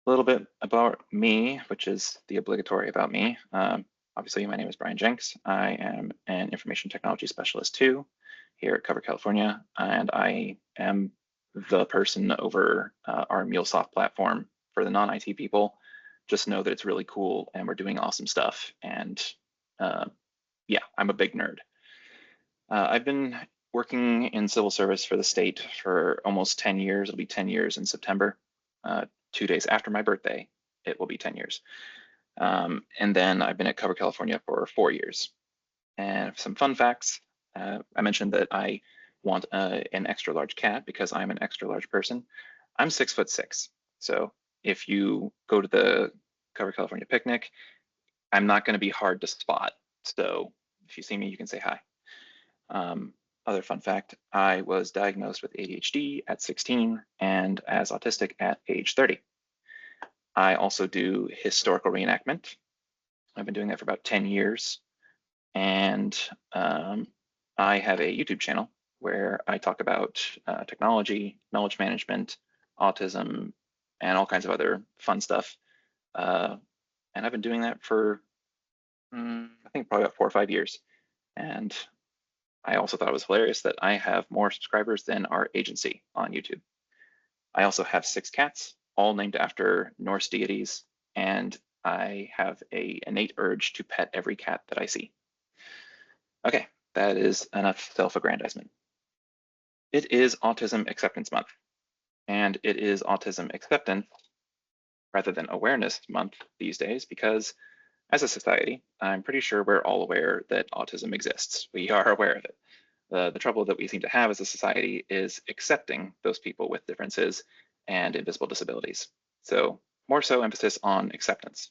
A little bit about me, which is the obligatory about me. Obviously, my name is Bryan Jenks. I am an information technology specialist too here at Cover California, and I am the person over our MuleSoft platform for the non-IT people. Just know that it's really cool and we're doing awesome stuff. And yeah, I'm a big nerd. I've been working in civil service for the state for almost 10 years. It'll be 10 years in September. 2 days after my birthday, it will be 10 years. And then I've been at Cover California for 4 years. And some fun facts, I mentioned that I want an extra large cat because I'm an extra large person. I'm 6'6". So if you go to the Cover California picnic, I'm not going to be hard to spot. So if you see me, you can say hi. Other fun fact, I was diagnosed with ADHD at 16 and as autistic at age 30. I also do historical reenactment. I've been doing that for about 10 years. And I have a YouTube channel where I talk about technology, knowledge management, autism, and all kinds of other fun stuff. And I've been doing that for, I think, probably about 4 or 5 years. And I also thought it was hilarious that I have more subscribers than our agency on YouTube. I also have 6 cats, all named after Norse deities, and I have an innate urge to pet every cat that I see. Okay, that is enough self-aggrandizement. It is Autism Acceptance Month, and it is Autism Acceptance rather than Awareness Month these days because as a society, I'm pretty sure we're all aware that autism exists. We are aware of it. The trouble that we seem to have as a society is accepting those people with differences and invisible disabilities. So more so emphasis on acceptance.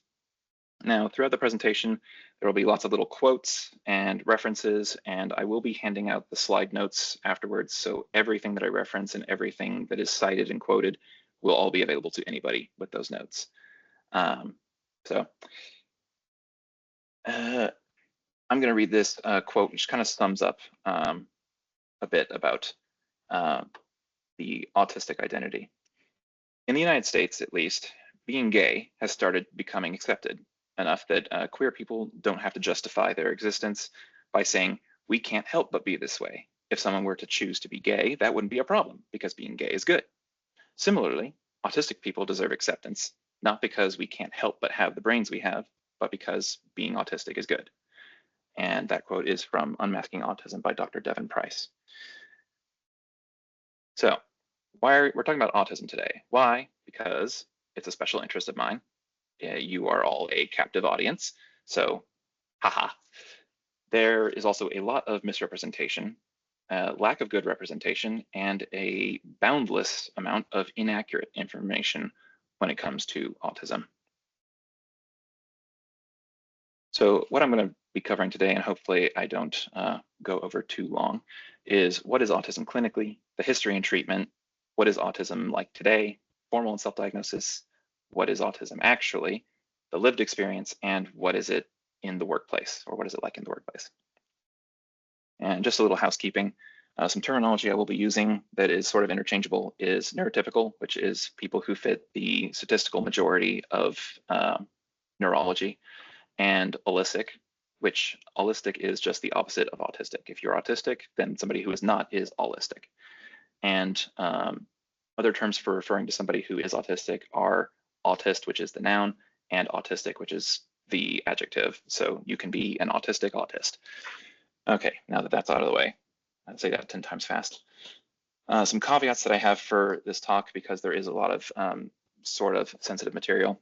Now, throughout the presentation, there will be lots of little quotes and references, and I will be handing out the slide notes afterwards. So everything that I reference and everything that is cited and quoted will all be available to anybody with those notes. I'm going to read this quote, which kind of sums up a bit about the autistic identity. In the United States, at least, being gay has started becoming accepted enough that queer people don't have to justify their existence by saying, we can't help but be this way. If someone were to choose to be gay, that wouldn't be a problem because being gay is good. Similarly, autistic people deserve acceptance, not because we can't help but have the brains we have, but because being autistic is good. And that quote is from Unmasking Autism by Dr. Devin Price. So we're talking about autism today. Why? Because it's a special interest of mine. You are all a captive audience, so haha. There is also a lot of misrepresentation, lack of good representation, and a boundless amount of inaccurate information when it comes to autism. So what I'm going to be covering today, and hopefully I don't go over too long, is what is autism clinically, the history and treatment, what is autism like today, formal and self-diagnosis, what is autism actually, the lived experience, and what is it in the workplace, or what is it like in the workplace. And just a little housekeeping, some terminology I will be using that is sort of interchangeable is neurotypical, which is people who fit the statistical majority of neurology, and allistic, which allistic is just the opposite of autistic. If you're autistic, then somebody who is not is allistic. And other terms for referring to somebody who is autistic are autist, which is the noun, and autistic, which is the adjective. So you can be an autistic autist. Okay, now that that's out of the way, I'd say that 10 times fast. Some caveats that I have for this talk, because there is a lot of sort of sensitive material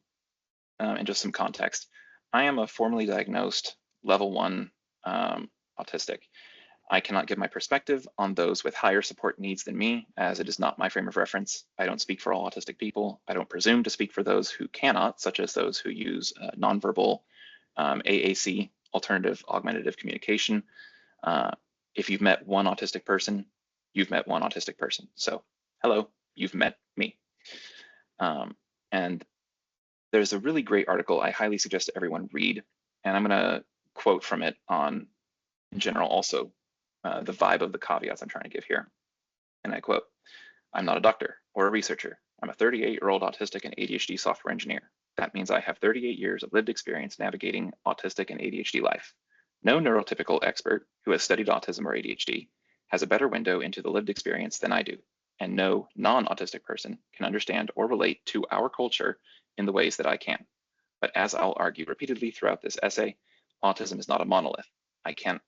and just some context. I am a formally diagnosed level 1 autistic. I cannot give my perspective on those with higher support needs than me, as it is not my frame of reference. I don't speak for all autistic people. I don't presume to speak for those who cannot, such as those who use nonverbal AAC, alternative augmentative communication. If you've met one autistic person, you've met one autistic person. So hello, you've met me. And there's a really great article I highly suggest everyone read, and I'm going to quote from it on, in general, also the vibe of the caveats I'm trying to give here. And I quote, "I'm not a doctor or a researcher I'm a 38-year-old autistic and ADHD software engineer. That means I have 38 years of lived experience navigating autistic and ADHD life. No neurotypical expert who has studied autism or ADHD has a better window into the lived experience than I do, and no non-autistic person can understand or relate to our culture in the ways that I can. But as I'll argue repeatedly throughout this essay, autism is not a monolith. I can't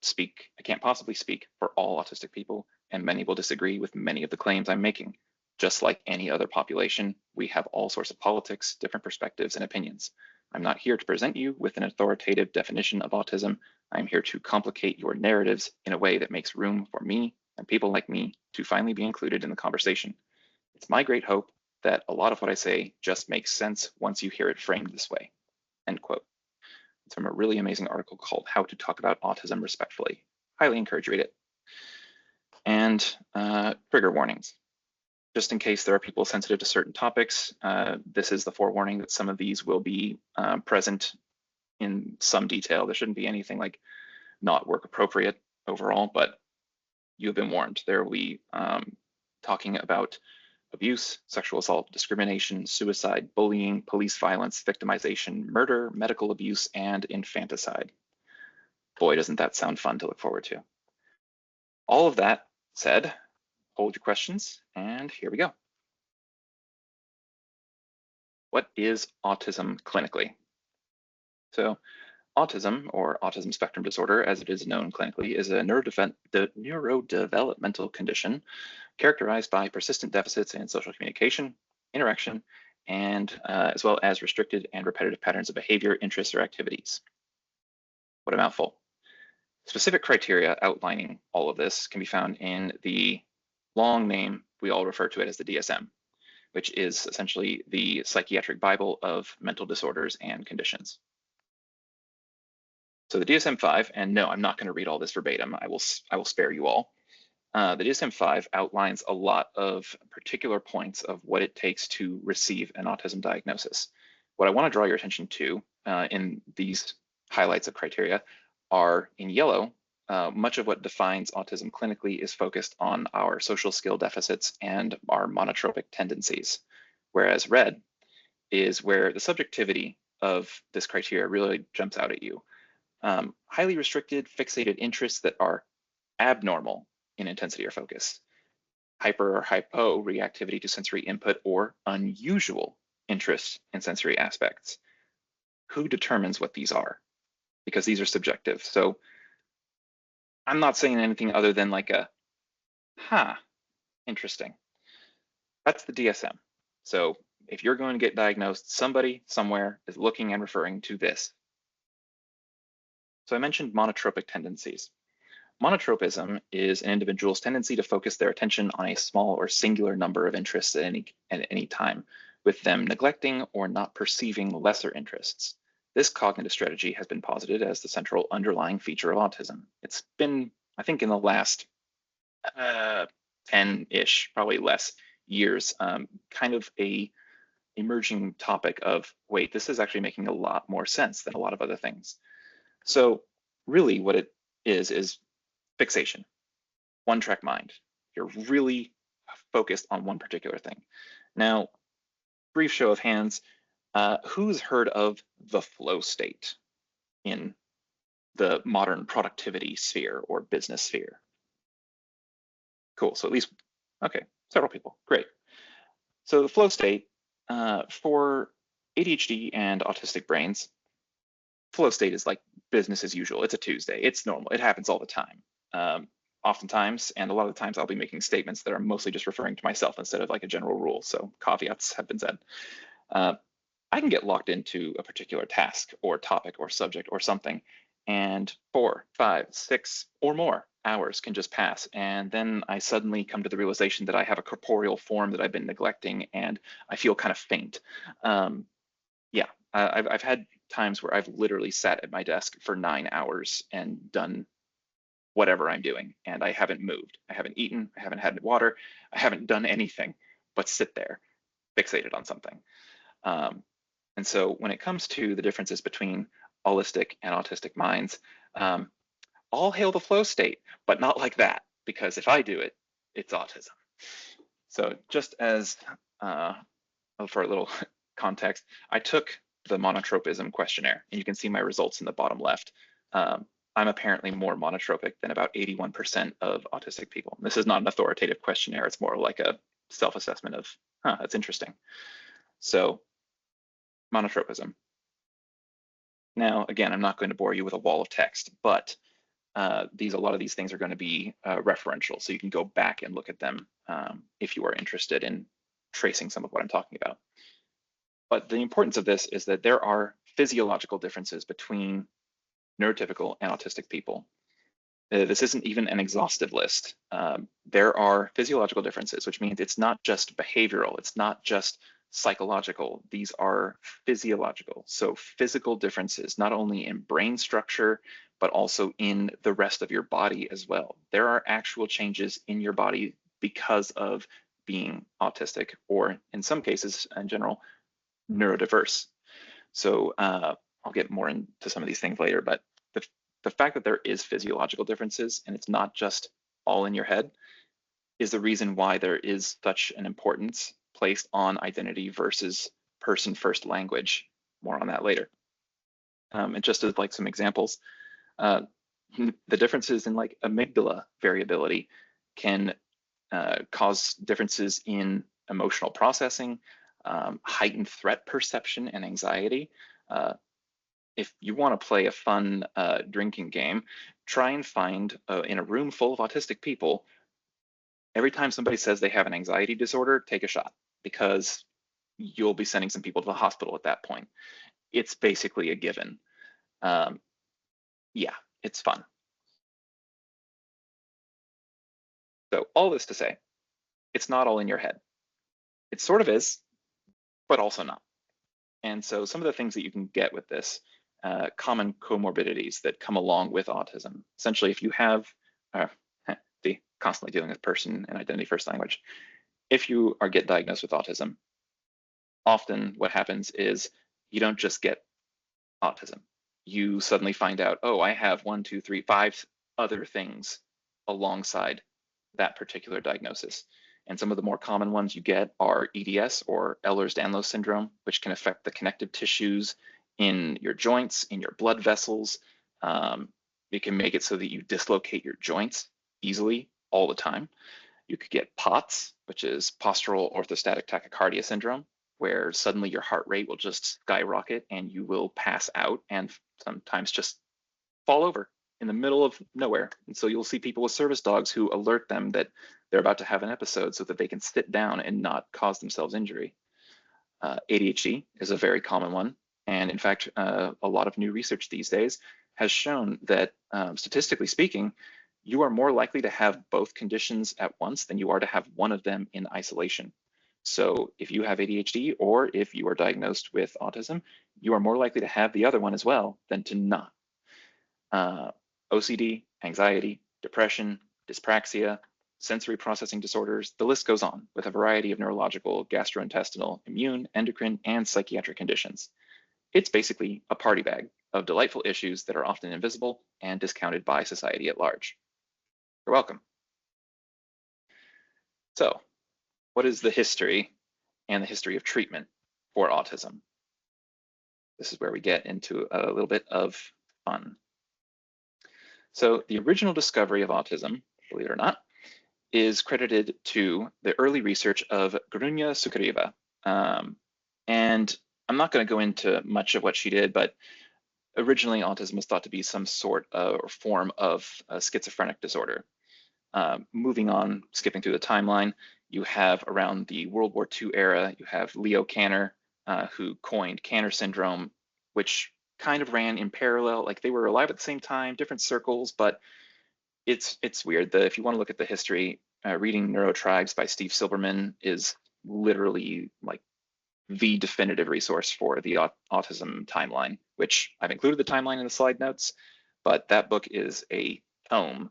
possibly speak for all autistic people, and many will disagree with many of the claims I'm making. Just like any other population, we have all sorts of politics, different perspectives, and opinions. I'm not here to present you with an authoritative definition of autism. I'm here to complicate your narratives in a way that makes room for me and people like me to finally be included in the conversation. It's my great hope that a lot of what I say just makes sense once you hear it framed this way. End quote. It's from a really amazing article called How to Talk About Autism Respectfully. Highly encourage you to read it. And trigger warnings. Just in case there are people sensitive to certain topics, this is the forewarning that some of these will be present in some detail. There shouldn't be anything like not work appropriate overall, but you have been warned. There will be talking about abuse, sexual assault, discrimination, suicide, bullying, police violence, victimization, murder, medical abuse, and infanticide. Boy, doesn't that sound fun to look forward to. All of that said, hold your questions, and here we go. What is autism clinically? So autism, or autism spectrum disorder, as it is known clinically, is a neurodevelopmental condition characterized by persistent deficits in social communication, interaction, and as well as restricted and repetitive patterns of behavior, interests, or activities. What a mouthful. Specific criteria outlining all of this can be found in the long name we all refer to it as the DSM, which is essentially the psychiatric Bible of mental disorders and conditions. So the DSM-5, and no, I'm not going to read all this verbatim. I will spare you all. The DSM-5 outlines a lot of particular points of what it takes to receive an autism diagnosis. What I want to draw your attention to in these highlights of criteria are in yellow. Much of what defines autism clinically is focused on our social skill deficits and our monotropic tendencies, whereas red is where the subjectivity of this criteria really jumps out at you. Highly restricted, fixated interests that are abnormal in intensity or focus, hyper or hypo reactivity to sensory input, or unusual interest in sensory aspects. Who determines what these are? Because these are subjective. So I'm not saying anything other than like a, interesting. That's the DSM. So if you're going to get diagnosed, somebody somewhere is looking and referring to this. So I mentioned monotropic tendencies. Monotropism is an individual's tendency to focus their attention on a small or singular number of interests at any time, with them neglecting or not perceiving lesser interests. This cognitive strategy has been posited as the central underlying feature of autism. It's been, I think, in the last 10-ish, probably less, years, kind of a emerging topic of, wait, this is actually making a lot more sense than a lot of other things. So really what it is fixation, one-track mind. You're really focused on one particular thing. Now, brief show of hands, who's heard of the flow state in the modern productivity sphere or business sphere? Cool, so at least, okay, several people, great. So the flow state for ADHD and autistic brains, flow state is like business as usual. It's a Tuesday, it's normal, it happens all the time. Oftentimes, and a lot of the times I'll be making statements that are mostly just referring to myself instead of like a general rule, so caveats have been said. I can get locked into a particular task or topic or subject or something, and 4, 5, 6 or more hours can just pass, and then I suddenly come to the realization that I have a corporeal form that I've been neglecting, and I feel kind of faint. I've had times where I've literally sat at my desk for 9 hours and done whatever I'm doing, and I haven't moved. I haven't eaten, I haven't had water, I haven't done anything but sit there fixated on something. And so when it comes to the differences between holistic and autistic minds, all hail the flow state, but not like that, because if I do it, it's autism. So just as for a little context, I took the monotropism questionnaire, and you can see my results in the bottom left. I'm apparently more monotropic than about 81% of autistic people. This is not an authoritative questionnaire. It's more like a self-assessment of, that's interesting. So monotropism. Now, again, I'm not going to bore you with a wall of text, but a lot of these things are going to be referential, so you can go back and look at them if you are interested in tracing some of what I'm talking about. But the importance of this is that there are physiological differences between neurotypical and autistic people. This isn't even an exhaustive list. There are physiological differences, which means it's not just behavioral, it's not just psychological, these are physiological. So physical differences, not only in brain structure, but also in the rest of your body as well. There are actual changes in your body because of being autistic, or in some cases, in general, neurodiverse. So I'll get more into some of these things later, but the fact that there is physiological differences and it's not just all in your head is the reason why there is such an importance placed on identity versus person first language. More on that later. And just as like some examples, the differences in like amygdala variability can cause differences in emotional processing, heightened threat perception and anxiety. If you want to play a fun drinking game, try and find in a room full of autistic people, every time somebody says they have an anxiety disorder, take a shot, because you'll be sending some people to the hospital at that point. It's basically a given. Yeah, it's fun. So all this to say, it's not all in your head. It sort of is, but also not. And so some of the things that you can get with this, common comorbidities that come along with autism. Essentially, if you have constantly dealing with person and identity first language, if you get diagnosed with autism, often what happens is you don't just get autism. You suddenly find out, oh, I have 1, 2, 3, 5 other things alongside that particular diagnosis. And some of the more common ones you get are EDS, or Ehlers-Danlos syndrome, which can affect the connective tissues in your joints, in your blood vessels. It can make it so that you dislocate your joints easily all the time. You could get POTS, which is postural orthostatic tachycardia syndrome, where suddenly your heart rate will just skyrocket and you will pass out and sometimes just fall over in the middle of nowhere. And so you'll see people with service dogs who alert them that they're about to have an episode so that they can sit down and not cause themselves injury. ADHD is a very common one. And in fact, a lot of new research these days has shown that statistically speaking, you are more likely to have both conditions at once than you are to have one of them in isolation. So if you have ADHD, or if you are diagnosed with autism, you are more likely to have the other one as well than to not. OCD, anxiety, depression, dyspraxia, sensory processing disorders, the list goes on, with a variety of neurological, gastrointestinal, immune, endocrine, and psychiatric conditions. It's basically a party bag of delightful issues that are often invisible and discounted by society at large. You're welcome. So, what is the history and the history of treatment for autism? This is where we get into a little bit of fun. So the original discovery of autism, believe it or not, is credited to the early research of Grunya Sukareva. And I'm not going to go into much of what she did, but originally autism was thought to be some sort or form of a schizophrenic disorder. Moving on, skipping through the timeline, you have around the World War II era, you have Leo Kanner, who coined Kanner syndrome, which kind of ran in parallel, like they were alive at the same time, different circles, but it's weird. If you want to look at the history, reading Neurotribes by Steve Silberman is literally like the definitive resource for the autism timeline, which I've included the timeline in the slide notes, but that book is a tome,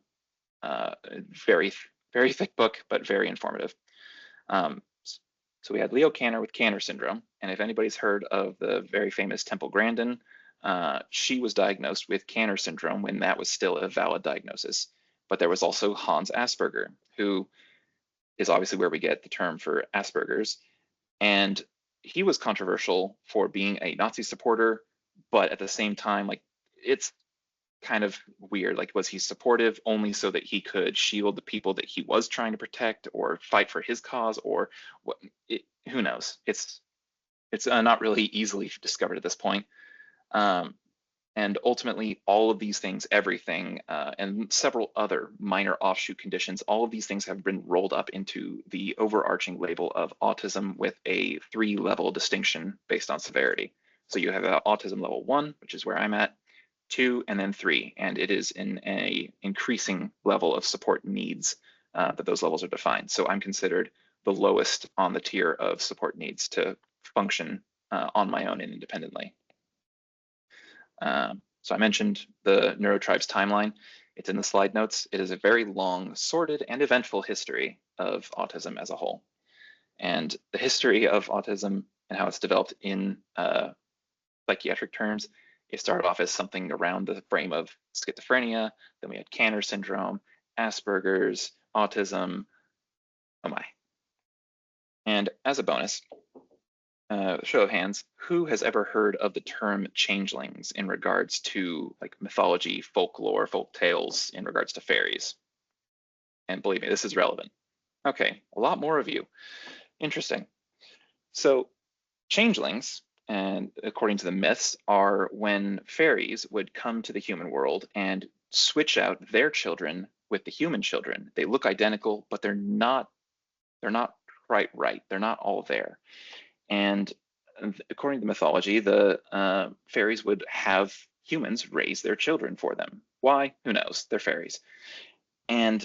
very, very thick book, but very informative. So we had Leo Kanner with Kanner syndrome, and if anybody's heard of the very famous Temple Grandin, she was diagnosed with Kanner syndrome when that was still a valid diagnosis. But there was also Hans Asperger, who is obviously where we get the term for Asperger's. And he was controversial for being a Nazi supporter, but at the same time, like, it's kind of weird. Like, was he supportive only so that he could shield the people that he was trying to protect or fight for his cause, or what? Who knows? It's not really easily discovered at this point. And ultimately, all of these things, everything, and several other minor offshoot conditions, all of these things have been rolled up into the overarching label of autism with a 3-level distinction based on severity. So you have autism level 1, which is where I'm at, 2, and then 3, and it is in a increasing level of support needs that those levels are defined. So I'm considered the lowest on the tier of support needs to function on my own and independently. So I mentioned the Neurotribe's timeline. It's in the slide notes. It is a very long, sordid, and eventful history of autism as a whole. And the history of autism and how it's developed in psychiatric terms, it started off as something around the frame of schizophrenia. Then we had Kanner syndrome, Asperger's, autism, oh my. And as a bonus, show of hands, who has ever heard of the term changelings in regards to like mythology, folklore, folk tales in regards to fairies? And believe me, this is relevant. Okay, a lot more of you. Interesting. So changelings, and according to the myths, are when fairies would come to the human world and switch out their children with the human children. They look identical, but they're not quite right. They're not all there. And according to mythology, the fairies would have humans raise their children for them. Why? Who knows? They're fairies. And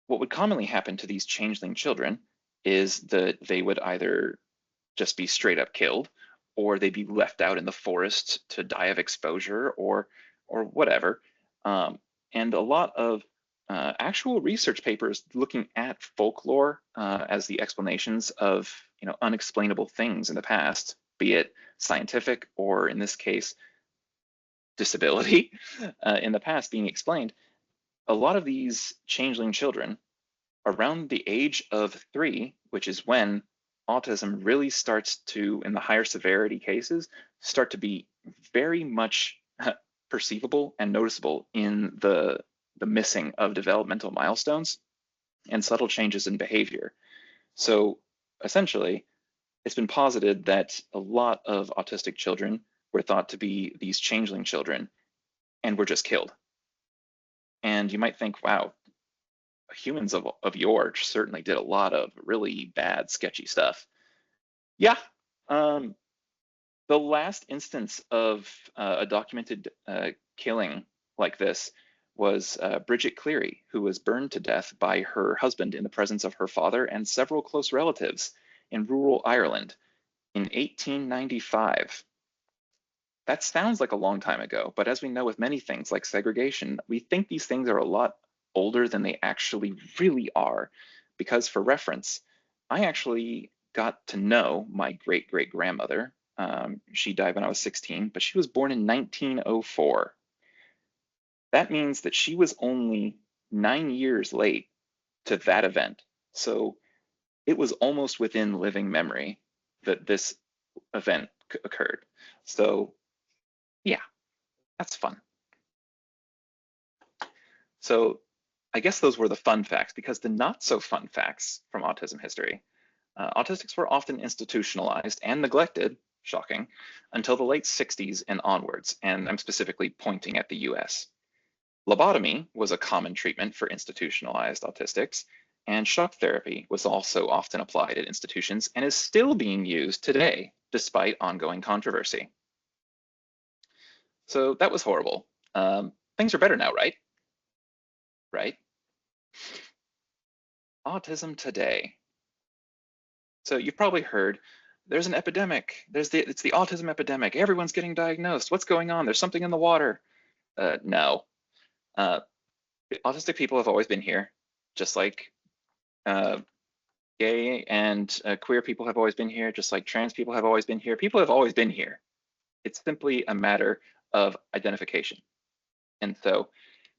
what would commonly happen to these changeling children is that they would either just be straight up killed, or they'd be left out in the forest to die of exposure or whatever. And a lot of actual research papers looking at folklore as the explanations of unexplainable things in the past, be it scientific or in this case disability in the past being explained. A lot of these changeling children around the age of 3, which is when autism really starts to, in the higher severity cases, start to be very much perceivable and noticeable in the missing of developmental milestones and subtle changes in behavior. So essentially, it's been posited that a lot of autistic children were thought to be these changeling children and were just killed. And you might think, wow, humans of yore certainly did a lot of really bad, sketchy stuff. Yeah. The last instance of a documented killing like this was Bridget Cleary, who was burned to death by her husband in the presence of her father and several close relatives in rural Ireland in 1895. That sounds like a long time ago, but as we know with many things like segregation, we think these things are a lot older than they actually really are. Because for reference, I actually got to know my great-great-grandmother. She died when I was 16, but she was born in 1904. That means that she was only 9 years late to that event. So it was almost within living memory that this event occurred. So yeah, that's fun. So I guess those were the fun facts, because the not so fun facts from autism history. Autistics were often institutionalized and neglected, shocking, until the late 60s and onwards, and I'm specifically pointing at the US. Lobotomy was a common treatment for institutionalized autistics, and shock therapy was also often applied at institutions and is still being used today, despite ongoing controversy. So that was horrible. Things are better now, right? Right? Autism today. So you've probably heard there's an epidemic. It's the autism epidemic. Everyone's getting diagnosed. What's going on? There's something in the water. No. Autistic people have always been here, just like gay and queer people have always been here, just like trans people have always been here. People have always been here. It's simply a matter of identification. And so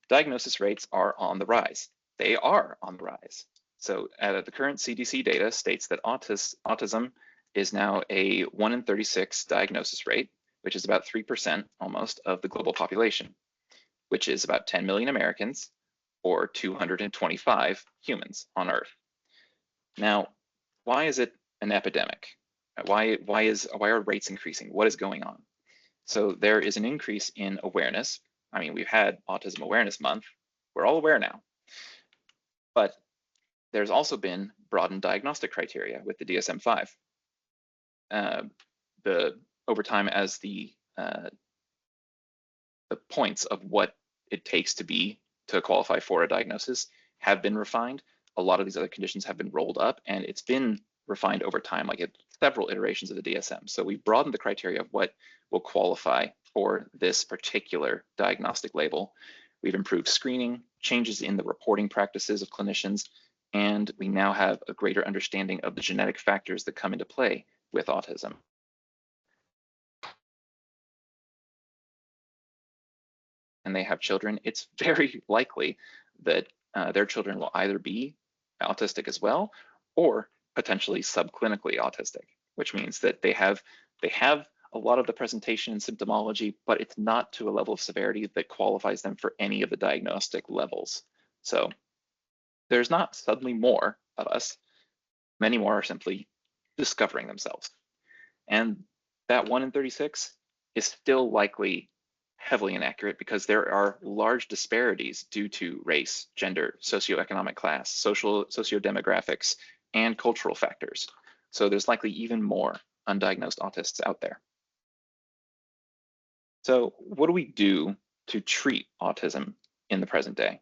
diagnosis rates are on the rise. They are on the rise. So the current CDC data states that autism is now a 1 in 36 diagnosis rate, which is about 3% almost of the global population, which is about 10 million Americans or 225 humans on Earth. Now, why is it an epidemic? Why are rates increasing? What is going on? So there is an increase in awareness. I mean, we've had Autism Awareness Month. We're all aware now. But there's also been broadened diagnostic criteria with the DSM-5. Over time, as the points of what it takes to qualify for a diagnosis have been refined, a lot of these other conditions have been rolled up, and it's been refined over time, like several iterations of the DSM. So we've broadened the criteria of what will qualify for this particular diagnostic label. We've improved screening, changes in the reporting practices of clinicians, and we now have a greater understanding of the genetic factors that come into play with autism. And they have children, it's very likely that their children will either be autistic as well, or potentially subclinically autistic, which means that they have a lot of the presentation and symptomology, but it's not to a level of severity that qualifies them for any of the diagnostic levels. So there's not suddenly more of us. Many more are simply discovering themselves. And that 1 in 36 is still likely heavily inaccurate because there are large disparities due to race, gender, socioeconomic class, sociodemographics, and cultural factors. So there's likely even more undiagnosed autists out there. So what do we do to treat autism in the present day?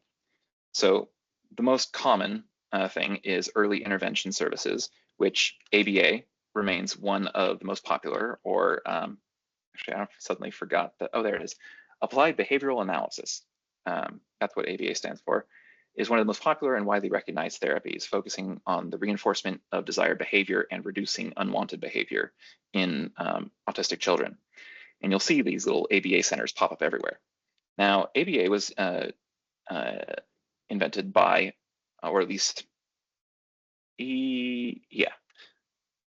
So the most common thing is early intervention services, which ABA remains one of the most popular, or actually, I suddenly forgot that, oh, there it is. Applied Behavioral Analysis, that's what ABA stands for, is one of the most popular and widely recognized therapies, focusing on the reinforcement of desired behavior and reducing unwanted behavior in autistic children. And you'll see these little ABA centers pop up everywhere. Now, ABA was invented by, or at least,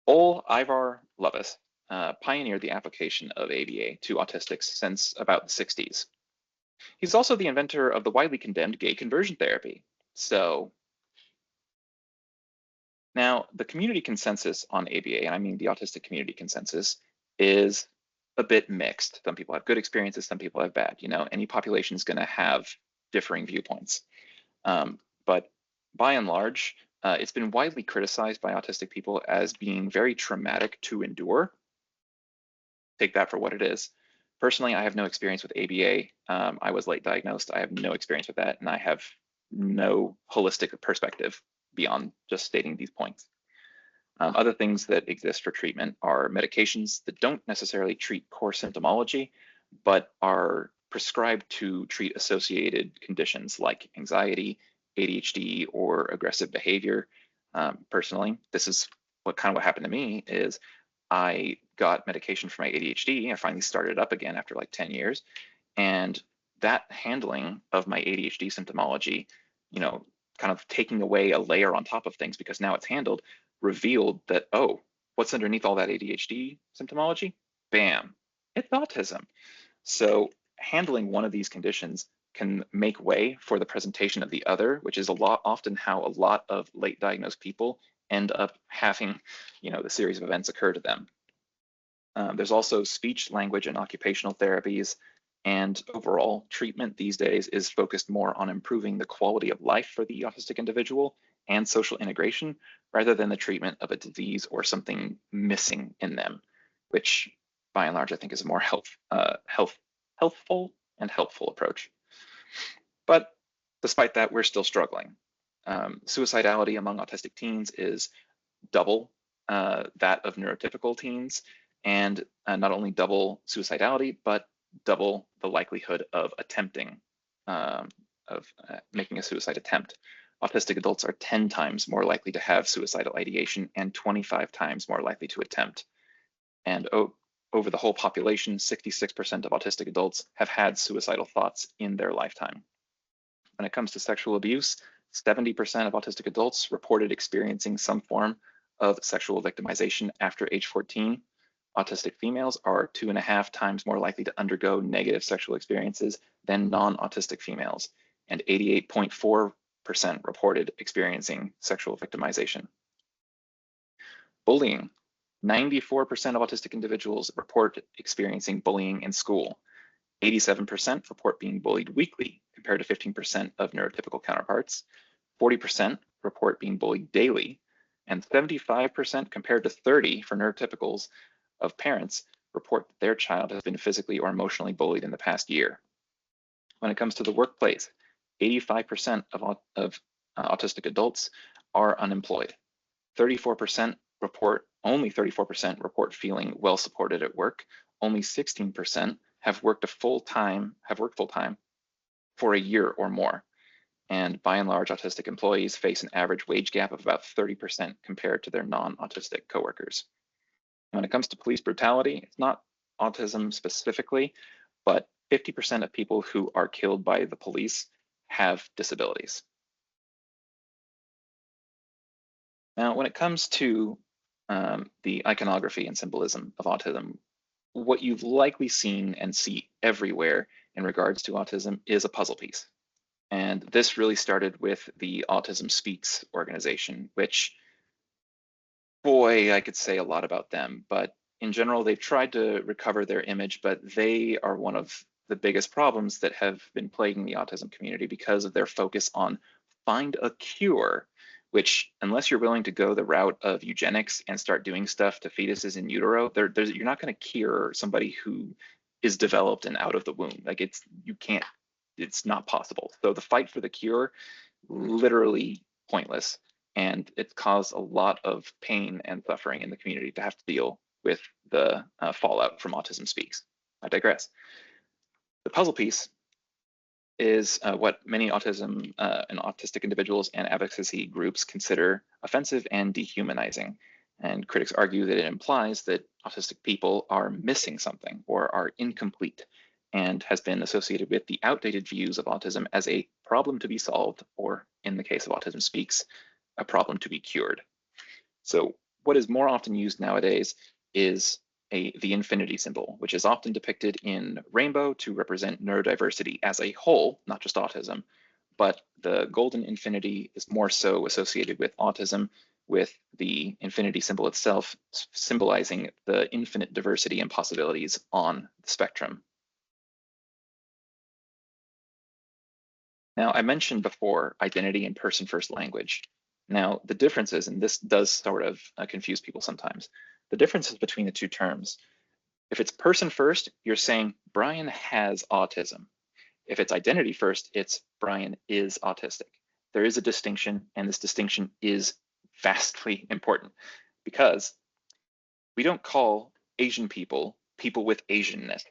Ole Ivar Lovis pioneered the application of ABA to autistics since about the 60s. He's also the inventor of the widely condemned gay conversion therapy. So now the community consensus on ABA, and I mean the autistic community consensus, is a bit mixed. Some people have good experiences, some people have bad. You know, any population is going to have differing viewpoints. But by and large, it's been widely criticized by autistic people as being very traumatic to endure. Take that for what it is. Personally, I have no experience with ABA. I was late diagnosed. I have no experience with that, and I have no holistic perspective beyond just stating these points. Other things that exist for treatment are medications that don't necessarily treat core symptomology, but are prescribed to treat associated conditions like anxiety, ADHD, or aggressive behavior. Personally, this is what happened to me is I got medication for my ADHD. I finally started it up again after like 10 years. And that handling of my ADHD symptomology, you know, kind of taking away a layer on top of things because now it's handled, revealed that, oh, what's underneath all that ADHD symptomology? Bam, it's autism. So handling one of these conditions can make way for the presentation of the other, which is often how a lot of late diagnosed people end up having, you know, the series of events occur to them. There's also speech, language, and occupational therapies, and overall treatment these days is focused more on improving the quality of life for the autistic individual and social integration, rather than the treatment of a disease or something missing in them, which by and large I think is a more healthful and helpful approach. But despite that, we're still struggling. Suicidality among autistic teens is double that of neurotypical teens, and not only double suicidality, but double the likelihood of attempting, making a suicide attempt. Autistic adults are 10 times more likely to have suicidal ideation and 25 times more likely to attempt. And over the whole population, 66% of autistic adults have had suicidal thoughts in their lifetime. When it comes to sexual abuse, 70% of autistic adults reported experiencing some form of sexual victimization after age 14, autistic females are 2.5 times more likely to undergo negative sexual experiences than non-autistic females, and 88.4% reported experiencing sexual victimization. Bullying. 94% of autistic individuals report experiencing bullying in school. 87% report being bullied weekly, compared to 15% of neurotypical counterparts. 40% report being bullied daily, and 75% compared to 30% for neurotypicals of parents report that their child has been physically or emotionally bullied in the past year. When it comes to the workplace, 85% of autistic adults are unemployed. 34% only 34% report feeling well supported at work. Only 16% have worked full-time for a year or more. And by and large, autistic employees face an average wage gap of about 30% compared to their non-autistic coworkers. When it comes to police brutality, it's not autism specifically, but 50% of people who are killed by the police have disabilities. Now, when it comes to the iconography and symbolism of autism, what you've likely seen and see everywhere in regards to autism is a puzzle piece. And this really started with the Autism Speaks organization, which, boy, I could say a lot about them, but in general, they've tried to recover their image, but they are one of the biggest problems that have been plaguing the autism community because of their focus on find a cure, which, unless you're willing to go the route of eugenics and start doing stuff to fetuses in utero, you're not going to cure somebody who is developed and out of the womb. Like it's not possible. So the fight for the cure, literally pointless. And it's caused a lot of pain and suffering in the community to have to deal with the fallout from Autism Speaks. I digress. The puzzle piece is what many autism and autistic individuals and advocacy groups consider offensive and dehumanizing. And critics argue that it implies that autistic people are missing something or are incomplete, and has been associated with the outdated views of autism as a problem to be solved, or in the case of Autism Speaks, a problem to be cured. So what is more often used nowadays is the infinity symbol, which is often depicted in rainbow to represent neurodiversity as a whole, not just autism, but the golden infinity is more so associated with autism, with the infinity symbol itself symbolizing the infinite diversity and possibilities on the spectrum. Now, I mentioned before identity and person-first language. Now, the differences, and this does sort of confuse people sometimes, the differences between the two terms. If it's person first, you're saying Bryan has autism. If it's identity first, it's Bryan is autistic. There is a distinction, and this distinction is vastly important because we don't call Asian people people with Asianness.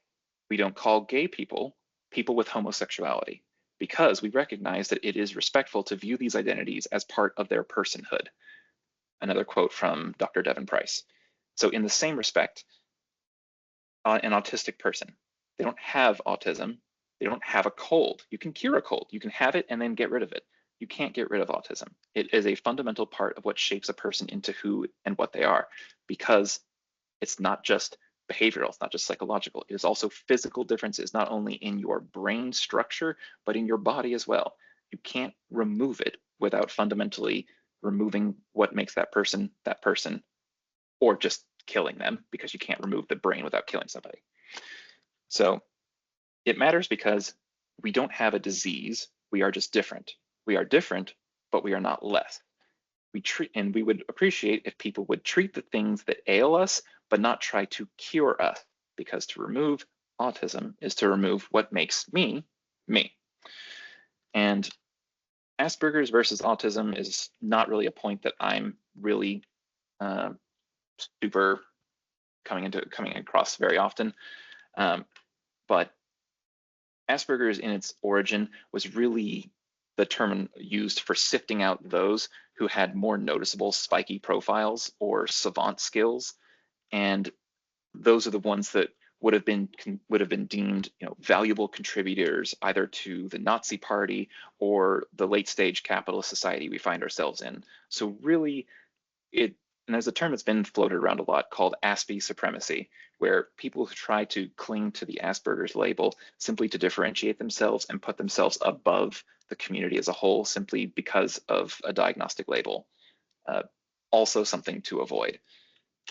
We don't call gay people people with homosexuality, because we recognize that it is respectful to view these identities as part of their personhood. Another quote from Dr. Devin Price. So in the same respect, an autistic person, they don't have autism, they don't have a cold. You can cure a cold, you can have it and then get rid of it. You can't get rid of autism. It is a fundamental part of what shapes a person into who and what they are, because it's not just behavioral, it's not just psychological, it is also physical differences, not only in your brain structure, but in your body as well. You can't remove it without fundamentally removing what makes that person, or just killing them, because you can't remove the brain without killing somebody. So it matters because we don't have a disease, we are just different. We are different, but we are not less. We would appreciate if people would treat the things that ail us, but not try to cure us, because to remove autism is to remove what makes me, me. And Asperger's versus autism is not really a point that I'm really super coming across very often. But Asperger's in its origin was really the term used for sifting out those who had more noticeable spiky profiles or savant skills, and those are the ones that would have been deemed, valuable contributors either to the Nazi Party or the late stage capitalist society we find ourselves in. So really, And there's a term that's been floated around a lot called Aspie supremacy, where people who try to cling to the Asperger's label simply to differentiate themselves and put themselves above the community as a whole simply because of a diagnostic label. Also something to avoid.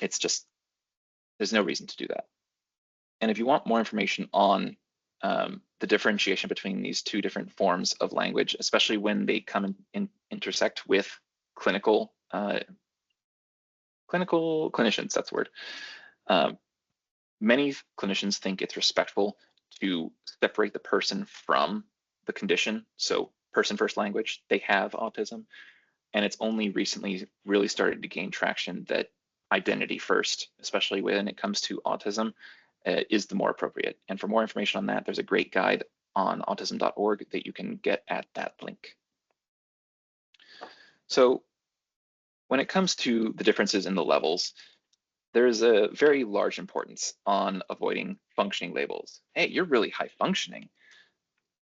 It's just, there's no reason to do that. And if you want more information on the differentiation between these two different forms of language, especially when they come in intersect with clinical clinicians, that's the word. Many clinicians think it's respectful to separate the person from the condition. So person first language, they have autism. And it's only recently really started to gain traction that identity first, especially when it comes to autism, is the more appropriate. And for more information on that, there's a great guide on autism.org that you can get at that link. So when it comes to the differences in the levels, there's a very large importance on avoiding functioning labels. Hey, you're really high functioning.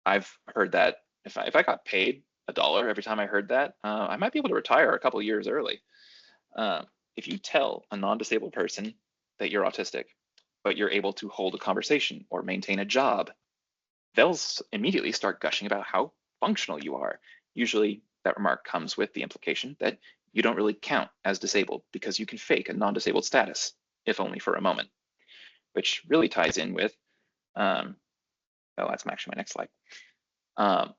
I've heard that if I got paid $1 every time I heard that, I might be able to retire a couple of years early. If you tell a non-disabled person that you're autistic, but you're able to hold a conversation or maintain a job, they'll immediately start gushing about how functional you are. Usually that remark comes with the implication that you don't really count as disabled because you can fake a non-disabled status, if only for a moment, which really ties in with, oh, that's actually my next slide.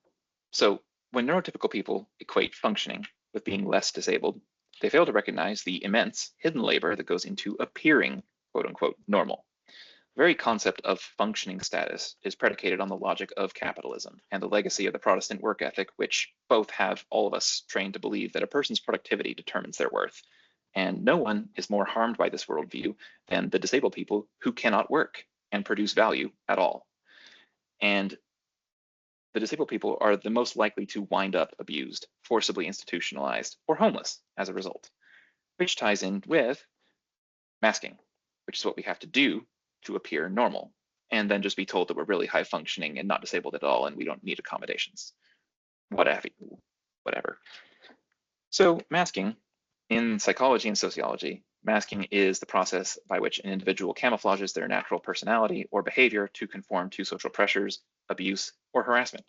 So when neurotypical people equate functioning with being less disabled, they fail to recognize the immense hidden labor that goes into appearing, quote unquote, normal. The very concept of functioning status is predicated on the logic of capitalism and the legacy of the Protestant work ethic, which both have all of us trained to believe that a person's productivity determines their worth. And no one is more harmed by this worldview than the disabled people who cannot work and produce value at all. And the disabled people are the most likely to wind up abused, forcibly institutionalized, or homeless as a result, which ties in with masking, which is what we have to do to appear normal, and then just be told that we're really high functioning and not disabled at all and we don't need accommodations. Whatever. So masking, in psychology and sociology, masking is the process by which an individual camouflages their natural personality or behavior to conform to social pressures, abuse, or harassment.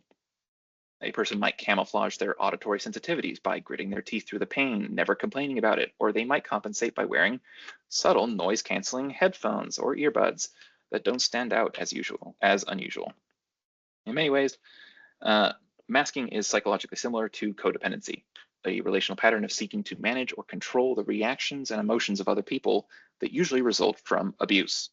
A person might camouflage their auditory sensitivities by gritting their teeth through the pain, never complaining about it, or they might compensate by wearing subtle noise-canceling headphones or earbuds that don't stand out as unusual. In many ways, masking is psychologically similar to codependency, a relational pattern of seeking to manage or control the reactions and emotions of other people that usually result from abuse.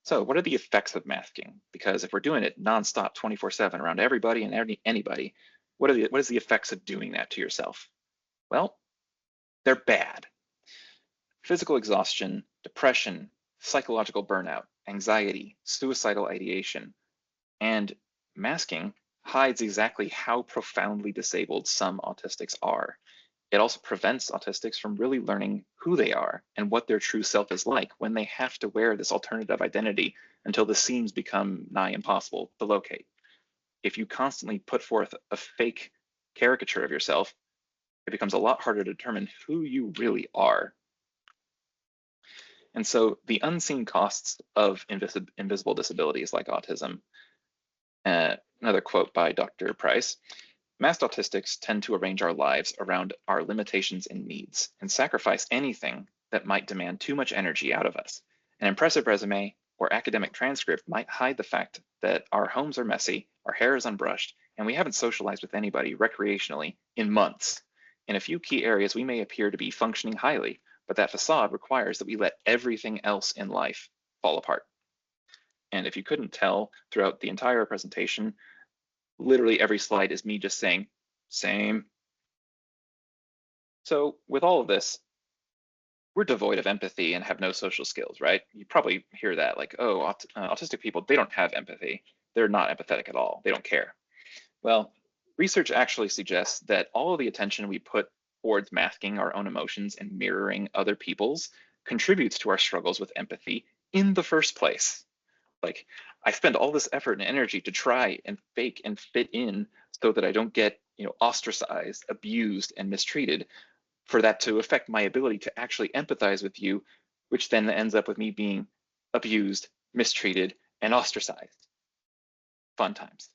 So what are the effects of masking? Because if we're doing it nonstop 24/7 around everybody and anybody, what is the effects of doing that to yourself? Well, they're bad. Physical exhaustion, depression, psychological burnout, anxiety, suicidal ideation, and masking hides exactly how profoundly disabled some autistics are. It also prevents autistics from really learning who they are and what their true self is like when they have to wear this alternative identity until the seams become nigh impossible to locate. If you constantly put forth a fake caricature of yourself, it becomes a lot harder to determine who you really are. And so the unseen costs of invisible disabilities like autism, another quote by Dr. Price, masked autistics tend to arrange our lives around our limitations and needs and sacrifice anything that might demand too much energy out of us. An impressive resume or academic transcript might hide the fact that our homes are messy, our hair is unbrushed, and we haven't socialized with anybody recreationally in months. In a few key areas, we may appear to be functioning highly, but that facade requires that we let everything else in life fall apart. And if you couldn't tell throughout the entire presentation, literally every slide is me just saying, same. So with all of this, we're devoid of empathy and have no social skills, right? You probably hear that like, oh, autistic people, they don't have empathy. They're not empathetic at all. They don't care. Well, research actually suggests that all of the attention we put towards masking our own emotions and mirroring other people's contributes to our struggles with empathy in the first place. Like, I spend all this effort and energy to try and fake and fit in so that I don't get, ostracized, abused, and mistreated. for that to affect my ability to actually empathize with you, which then ends up with me being abused, mistreated, and ostracized. Fun times.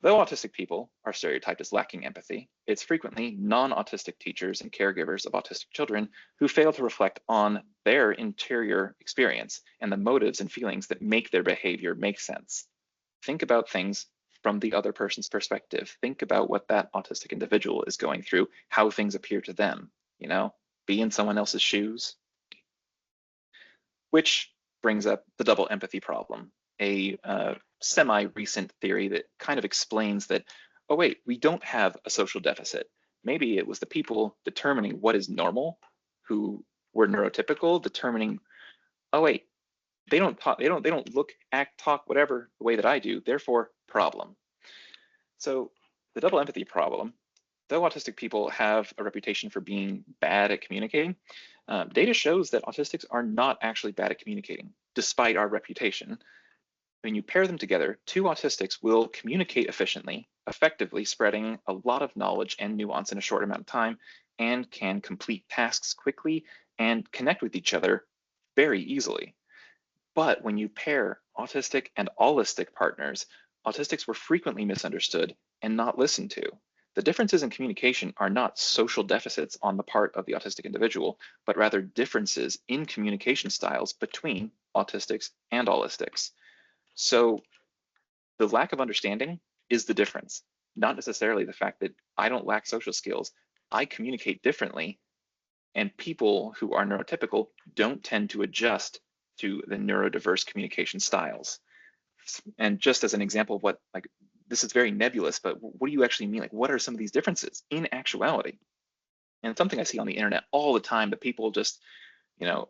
Though autistic people are stereotyped as lacking empathy, it's frequently non-autistic teachers and caregivers of autistic children who fail to reflect on their interior experience and the motives and feelings that make their behavior make sense. Think about things from the other person's perspective. Think about what that autistic individual is going through, how things appear to them, be in someone else's shoes. Which brings up the double empathy problem, a semi-recent theory that kind of explains that, oh wait, we don't have a social deficit. Maybe it was the people determining what is normal, who were neurotypical, determining, oh wait, they don't talk, they don't look, act, talk, whatever the way that I do, therefore problem. So the double empathy problem, though autistic people have a reputation for being bad at communicating, data shows that autistics are not actually bad at communicating, despite our reputation. When you pair them together, two autistics will communicate efficiently, effectively spreading a lot of knowledge and nuance in a short amount of time, and can complete tasks quickly and connect with each other very easily. But when you pair autistic and allistic partners, autistics were frequently misunderstood and not listened to. The differences in communication are not social deficits on the part of the autistic individual, but rather differences in communication styles between autistics and allistics. So the lack of understanding is the difference, not necessarily the fact that I don't lack social skills. I communicate differently, and people who are neurotypical don't tend to adjust to the neurodiverse communication styles. And just as an example of what, like, this is very nebulous, but what do you actually mean? Like, what are some of these differences in actuality? And it's something I see on the internet all the time, that people just,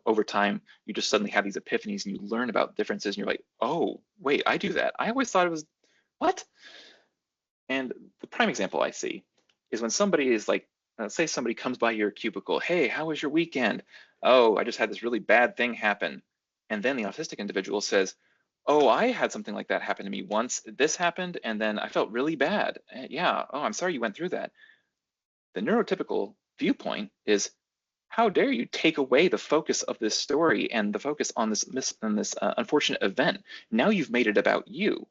over time, you just suddenly have these epiphanies and you learn about differences and you're like, oh, wait, I do that. I always thought it was, what? And the prime example I see is when somebody is like, say somebody comes by your cubicle, hey, how was your weekend? Oh, I just had this really bad thing happen. And then the autistic individual says, oh, I had something like that happen to me once. This happened, and then I felt really bad. Yeah, oh, I'm sorry you went through that. The neurotypical viewpoint is, how dare you take away the focus of this story and the focus on this unfortunate event? Now you've made it about you,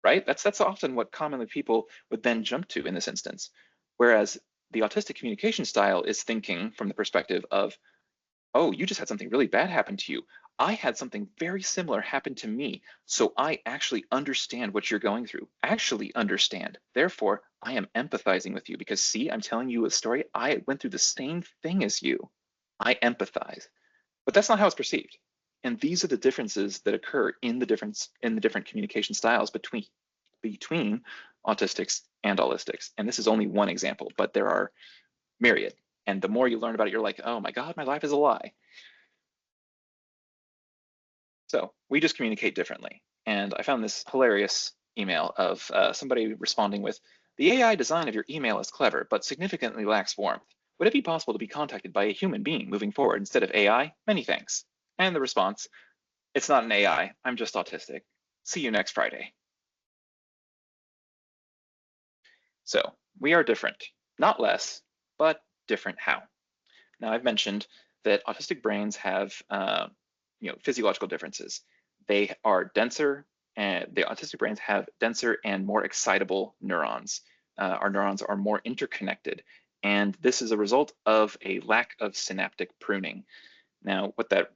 right? That's often what commonly people would then jump to in this instance. Whereas the autistic communication style is thinking from the perspective of, oh, you just had something really bad happen to you. I had something very similar happen to me, so I actually understand what you're going through, actually understand. Therefore, I am empathizing with you because, see, I'm telling you a story. I went through the same thing as you. I empathize. But that's not how it's perceived. And these are the differences that occur in the different communication styles between autistics and allistics. And this is only one example, but there are myriad. And the more you learn about it, you're like, oh my God, my life is a lie. So we just communicate differently. And I found this hilarious email of somebody responding with, the AI design of your email is clever, but significantly lacks warmth. Would it be possible to be contacted by a human being moving forward instead of AI? Many thanks. And the response, it's not an AI, I'm just autistic. See you next Friday. So we are different, not less, but different how. Now I've mentioned that autistic brains have physiological differences. They are denser, and the autistic brains have denser and more excitable neurons. Our neurons are more interconnected, and this is a result of a lack of synaptic pruning. Now, what that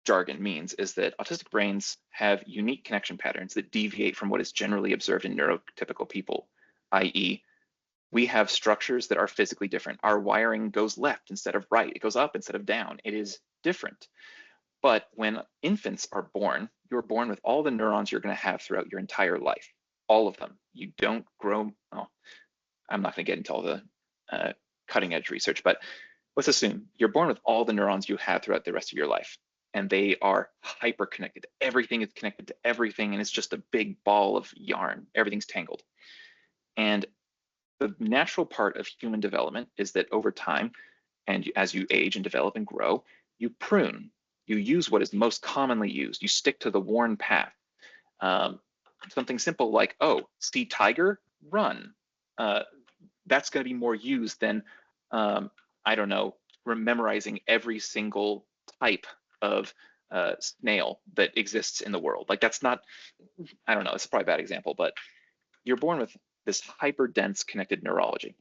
jargon means is that autistic brains have unique connection patterns that deviate from what is generally observed in neurotypical people, i.e., we have structures that are physically different. Our wiring goes left instead of right. It goes up instead of down. It is different. But when infants are born, you're born with all the neurons you're going to have throughout your entire life, all of them. You don't grow, oh, I'm not going to get into all the cutting edge research, but let's assume you're born with all the neurons you have throughout the rest of your life, and they are hyper connected. Everything is connected to everything, and it's just a big ball of yarn. Everything's tangled. And the natural part of human development is that over time, and as you age and develop and grow, you prune. You use what is most commonly used. You stick to the worn path. Something simple like, oh, see tiger, run. That's going to be more used than I don't know, memorizing every single type of snail that exists in the world. Like that's not, I don't know, it's probably a bad example, but you're born with this hyper dense connected neurology.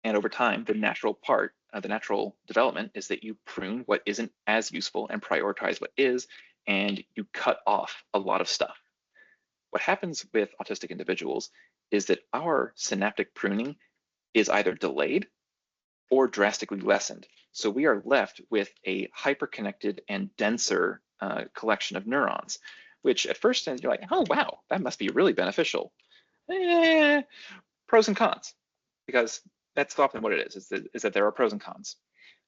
And over time, the natural part, the natural development is that you prune what isn't as useful and prioritize what is, and you cut off a lot of stuff. What happens with autistic individuals is that our synaptic pruning is either delayed or drastically lessened. So we are left with a hyperconnected and denser collection of neurons, which at first you're like, oh, wow, that must be really beneficial. Pros and cons, because that's often what it is that there are pros and cons.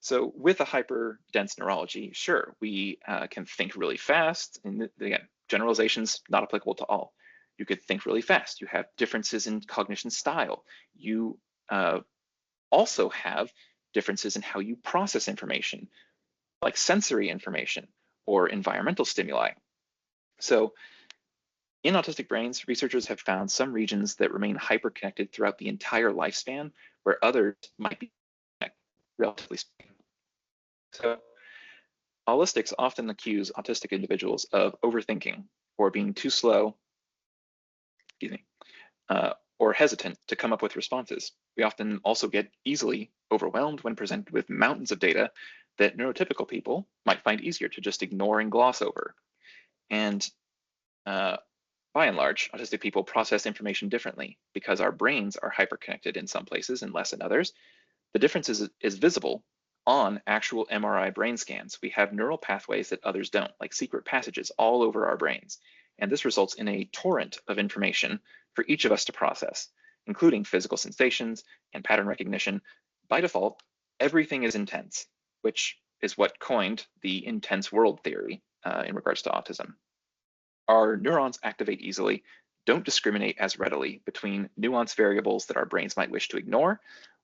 So with a hyper dense neurology, sure, we can think really fast. And again, generalizations not applicable to all. You could think really fast. You have differences in cognition style. You also have differences in how you process information, like sensory information or environmental stimuli. So in autistic brains, researchers have found some regions that remain hyperconnected throughout the entire lifespan, where others might be connected, relatively speaking. So holistics often accuse autistic individuals of overthinking or being too slow, or hesitant to come up with responses. We often also get easily overwhelmed when presented with mountains of data that neurotypical people might find easier to just ignore and gloss over. And by and large, autistic people process information differently because our brains are hyperconnected in some places and less in others. The difference is visible on actual MRI brain scans. We have neural pathways that others don't, like secret passages all over our brains. And this results in a torrent of information for each of us to process, including physical sensations and pattern recognition. By default, everything is intense, which is what coined the intense world theory in regards to autism. Our neurons activate easily, don't discriminate as readily between nuanced variables that our brains might wish to ignore,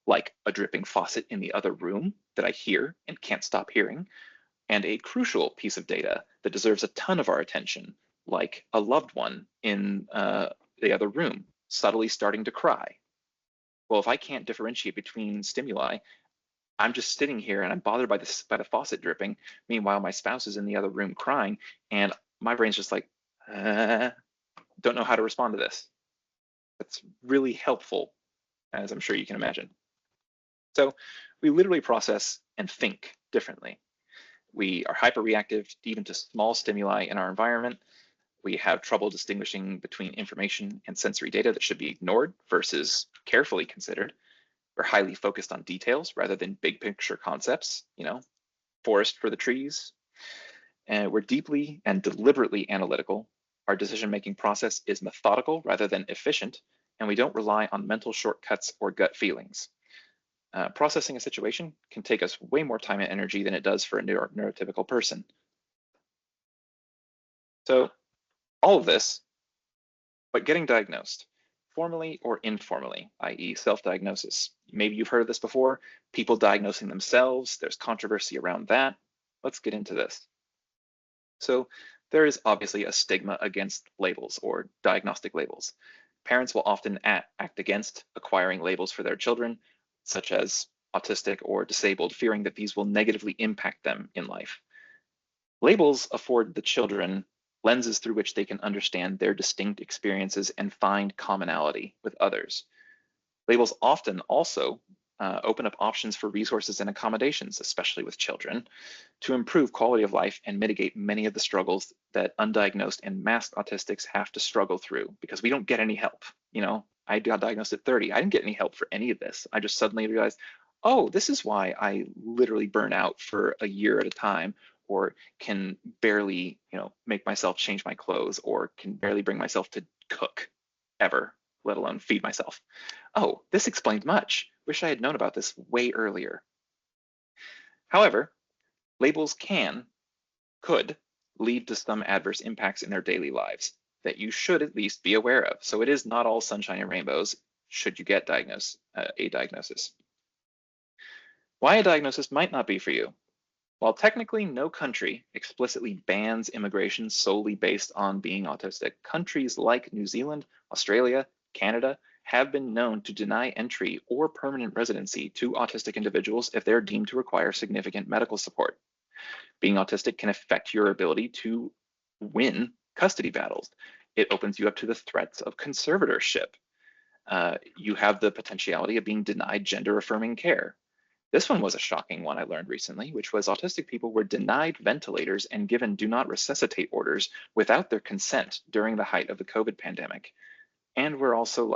like a dripping faucet in the other room that I hear and can't stop hearing, and a crucial piece of data that deserves a ton of our attention, like a loved one in the other room subtly starting to cry. Well, if I can't differentiate between stimuli, I'm just sitting here and I'm bothered by the faucet dripping. Meanwhile, my spouse is in the other room crying, and my brain's just like, don't know how to respond to this. That's really helpful, as I'm sure you can imagine. So we literally process and think differently. We are hyperreactive even to small stimuli in our environment. We have trouble distinguishing between information and sensory data that should be ignored versus carefully considered. We're highly focused on details rather than big picture concepts, forest for the trees. And we're deeply and deliberately analytical. Our decision-making process is methodical rather than efficient, and we don't rely on mental shortcuts or gut feelings. Processing a situation can take us way more time and energy than it does for a neurotypical person. So all of this, but getting diagnosed, formally or informally, i.e. self-diagnosis. Maybe you've heard of this before, people diagnosing themselves, there's controversy around that. Let's get into this. So there is obviously a stigma against labels or diagnostic labels. Parents will often act against acquiring labels for their children, such as autistic or disabled, fearing that these will negatively impact them in life. Labels afford the children lenses through which they can understand their distinct experiences and find commonality with others. Labels often also open up options for resources and accommodations, especially with children, to improve quality of life and mitigate many of the struggles that undiagnosed and masked autistics have to struggle through, because we don't get any help. I got diagnosed at 30. I didn't get any help for any of this. I just suddenly realized, oh, this is why I literally burn out for a year at a time, or can barely, make myself change my clothes, or can barely bring myself to cook ever, let alone feed myself. Oh, this explained much. Wish I had known about this way earlier. However, labels could lead to some adverse impacts in their daily lives that you should at least be aware of. So it is not all sunshine and rainbows should you get a diagnosis. Why a diagnosis might not be for you. While technically no country explicitly bans immigration solely based on being autistic, countries like New Zealand, Australia, Canada have been known to deny entry or permanent residency to autistic individuals if they're deemed to require significant medical support. Being autistic can affect your ability to win custody battles. It opens you up to the threats of conservatorship. You have the potentiality of being denied gender-affirming care. This one was a shocking one I learned recently, which was autistic people were denied ventilators and given do not resuscitate orders without their consent during the height of the COVID pandemic. And we're also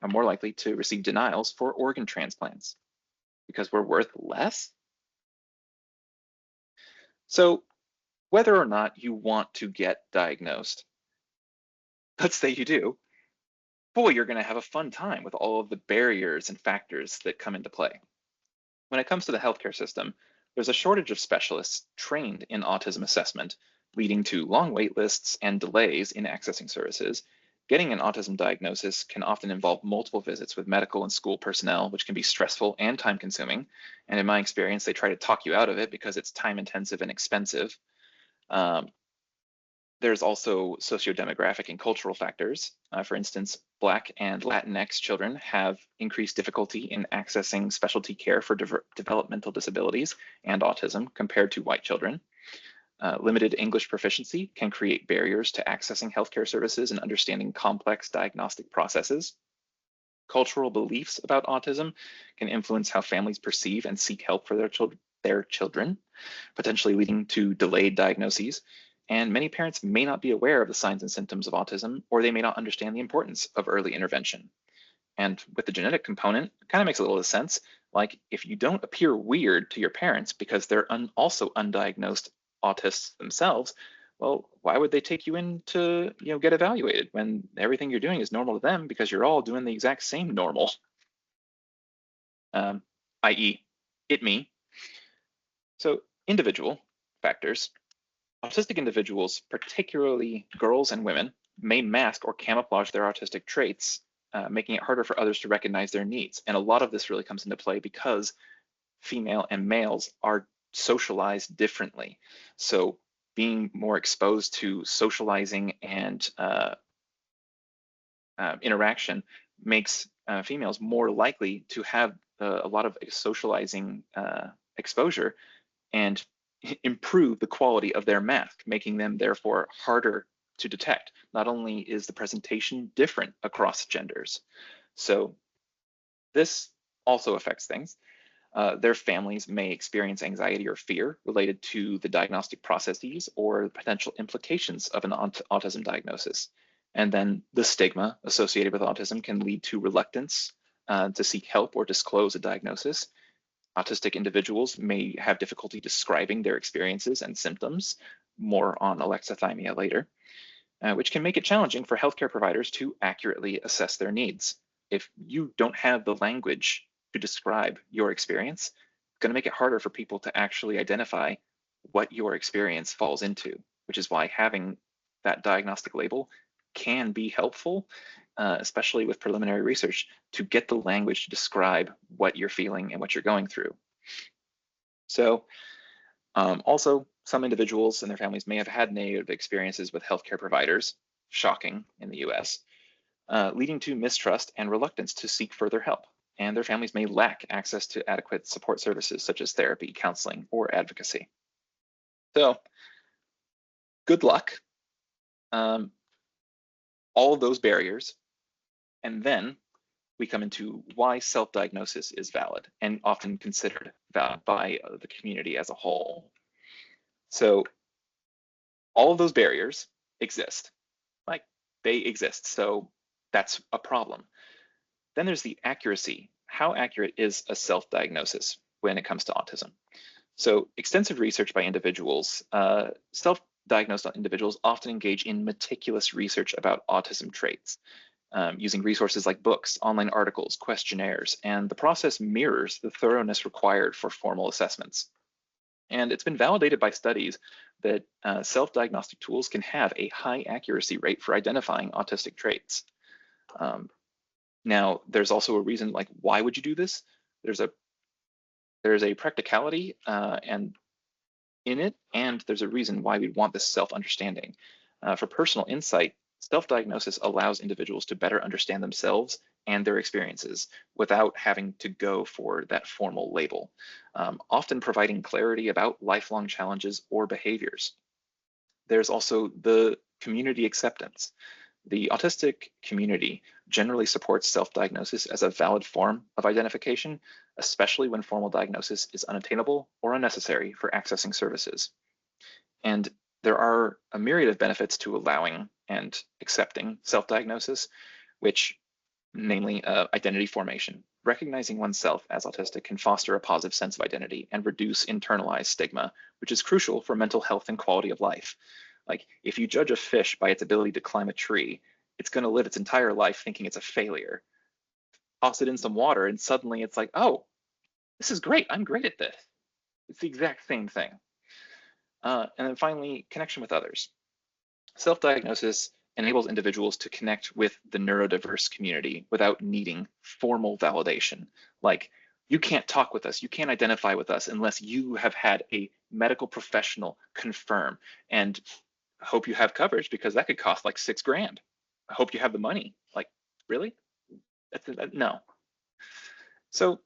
more likely to receive denials for organ transplants because we're worth less. So whether or not you want to get diagnosed, let's say you do, boy, you're going to have a fun time with all of the barriers and factors that come into play. When it comes to the healthcare system, there's a shortage of specialists trained in autism assessment, leading to long wait lists and delays in accessing services. Getting an autism diagnosis can often involve multiple visits with medical and school personnel, which can be stressful and time-consuming. And in my experience, they try to talk you out of it because it's time-intensive and expensive. There's also socio-demographic and cultural factors. For instance, Black and Latinx children have increased difficulty in accessing specialty care for developmental disabilities and autism compared to white children. Limited English proficiency can create barriers to accessing healthcare services and understanding complex diagnostic processes. Cultural beliefs about autism can influence how families perceive and seek help for their children, potentially leading to delayed diagnoses. And many parents may not be aware of the signs and symptoms of autism, or they may not understand the importance of early intervention. And with the genetic component, it kind of makes a little sense. Like if you don't appear weird to your parents because they're also undiagnosed autists themselves, well, why would they take you in to get evaluated when everything you're doing is normal to them because you're all doing the exact same normal, i.e. it me. So individual factors. Autistic individuals, particularly girls and women, may mask or camouflage their autistic traits, making it harder for others to recognize their needs. And a lot of this really comes into play because female and males are socialized differently. So being more exposed to socializing and interaction makes females more likely to have a lot of socializing exposure and improve the quality of their mask, making them therefore harder to detect. Not only is the presentation different across genders, so this also affects things. Their families may experience anxiety or fear related to the diagnostic processes or potential implications of an autism diagnosis. And then the stigma associated with autism can lead to reluctance to seek help or disclose a diagnosis. Autistic individuals may have difficulty describing their experiences and symptoms, more on alexithymia later, which can make it challenging for healthcare providers to accurately assess their needs. If you don't have the language to describe your experience, it's going to make it harder for people to actually identify what your experience falls into, which is why having that diagnostic label can be helpful, especially with preliminary research, to get the language to describe what you're feeling and what you're going through. So also, some individuals and their families may have had negative experiences with healthcare providers, shocking in the US, leading to mistrust and reluctance to seek further help. And their families may lack access to adequate support services such as therapy, counseling, or advocacy. So good luck. All of those barriers. And then we come into why self-diagnosis is valid and often considered valid by the community as a whole. So all of those barriers exist, like they exist. So that's a problem. Then there's the accuracy. How accurate is a self-diagnosis when it comes to autism? So extensive research by individuals, self-diagnosed individuals often engage in meticulous research about autism traits, using resources like books, online articles, questionnaires, and the process mirrors the thoroughness required for formal assessments. And it's been validated by studies that self-diagnostic tools can have a high accuracy rate for identifying autistic traits. Now, there's also a reason, like, why would you do this? There's a practicality and in it, and there's a reason why we'd want this self-understanding. For personal insight, Self-diagnosis allows individuals to better understand themselves and their experiences without having to go for that formal label, often providing clarity about lifelong challenges or behaviors. There's also the community acceptance. The autistic community generally supports self-diagnosis as a valid form of identification, especially when formal diagnosis is unattainable or unnecessary for accessing services. And there are a myriad of benefits to allowing and accepting self-diagnosis, which namely identity formation. Recognizing oneself as autistic can foster a positive sense of identity and reduce internalized stigma, which is crucial for mental health and quality of life. Like if you judge a fish by its ability to climb a tree, it's going to live its entire life thinking it's a failure. Toss it in some water and suddenly it's like, oh, this is great. I'm great at this. It's the exact same thing. And then finally, connection with others. Self-diagnosis enables individuals to connect with the neurodiverse community without needing formal validation. Like, you can't talk with us, you can't identify with us unless you have had a medical professional confirm. And I hope you have coverage because that could cost like $6,000. I hope you have the money. Like, really? No. So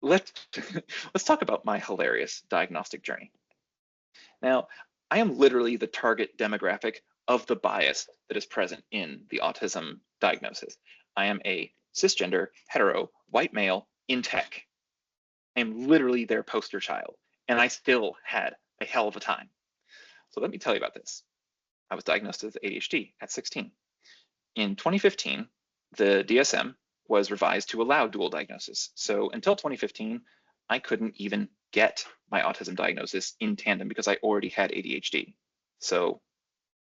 let's talk about my hilarious diagnostic journey. Now, I am literally the target demographic of the bias that is present in the autism diagnosis. I am a cisgender, hetero, white male in tech. I am literally their poster child, and I still had a hell of a time. So let me tell you about this. I was diagnosed with ADHD at 16. In 2015, the DSM was revised to allow dual diagnosis. So until 2015, I couldn't even get my autism diagnosis in tandem because I already had ADHD. So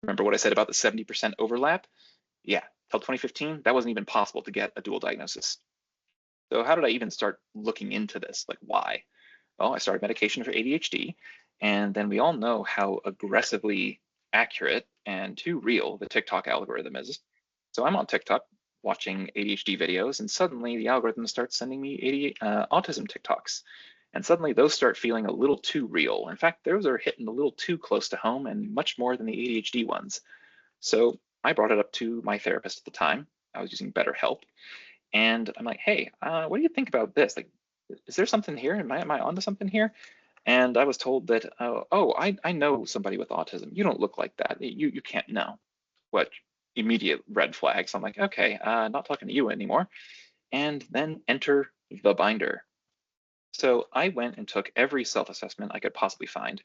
remember what I said about the 70% overlap? Yeah, till 2015, that wasn't even possible to get a dual diagnosis. So how did I even start looking into this? Like, why? Well, I started medication for ADHD, and then we all know how aggressively accurate and too real the TikTok algorithm is. So I'm on TikTok watching ADHD videos, and suddenly the algorithm starts sending me autism TikToks. And suddenly those start feeling a little too real. In fact, those are hitting a little too close to home and much more than the ADHD ones. So I brought it up to my therapist at the time. I was using BetterHelp. And I'm like, hey, what do you think about this? Like, is there something here? Am I onto something here? And I was told that, I know somebody with autism. You don't look like that. You can't know. What immediate red flags? I'm like, okay, not talking to you anymore. And then enter the binder. So I went and took every self-assessment I could possibly find,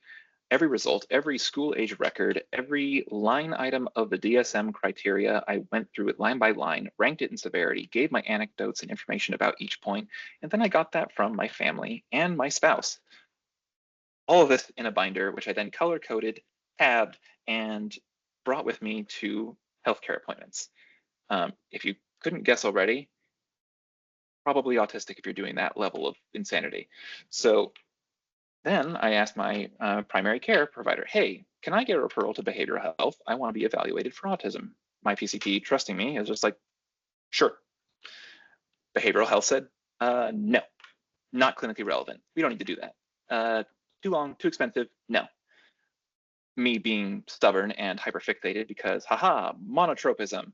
every result, every school age record, every line item of the DSM criteria. I went through it line by line, ranked it in severity, gave my anecdotes and information about each point, and then I got that from my family and my spouse. All of this in a binder, which I then color-coded, tabbed, and brought with me to healthcare appointments. If you couldn't guess already, probably autistic if you're doing that level of insanity. So then I asked my primary care provider, hey, can I get a referral to behavioral health? I want to be evaluated for autism. My PCP, trusting me, is just like, sure. Behavioral health said, no, not clinically relevant. We don't need to do that. Too long, too expensive, no. Me being stubborn and hyperfixated because, haha, monotropism,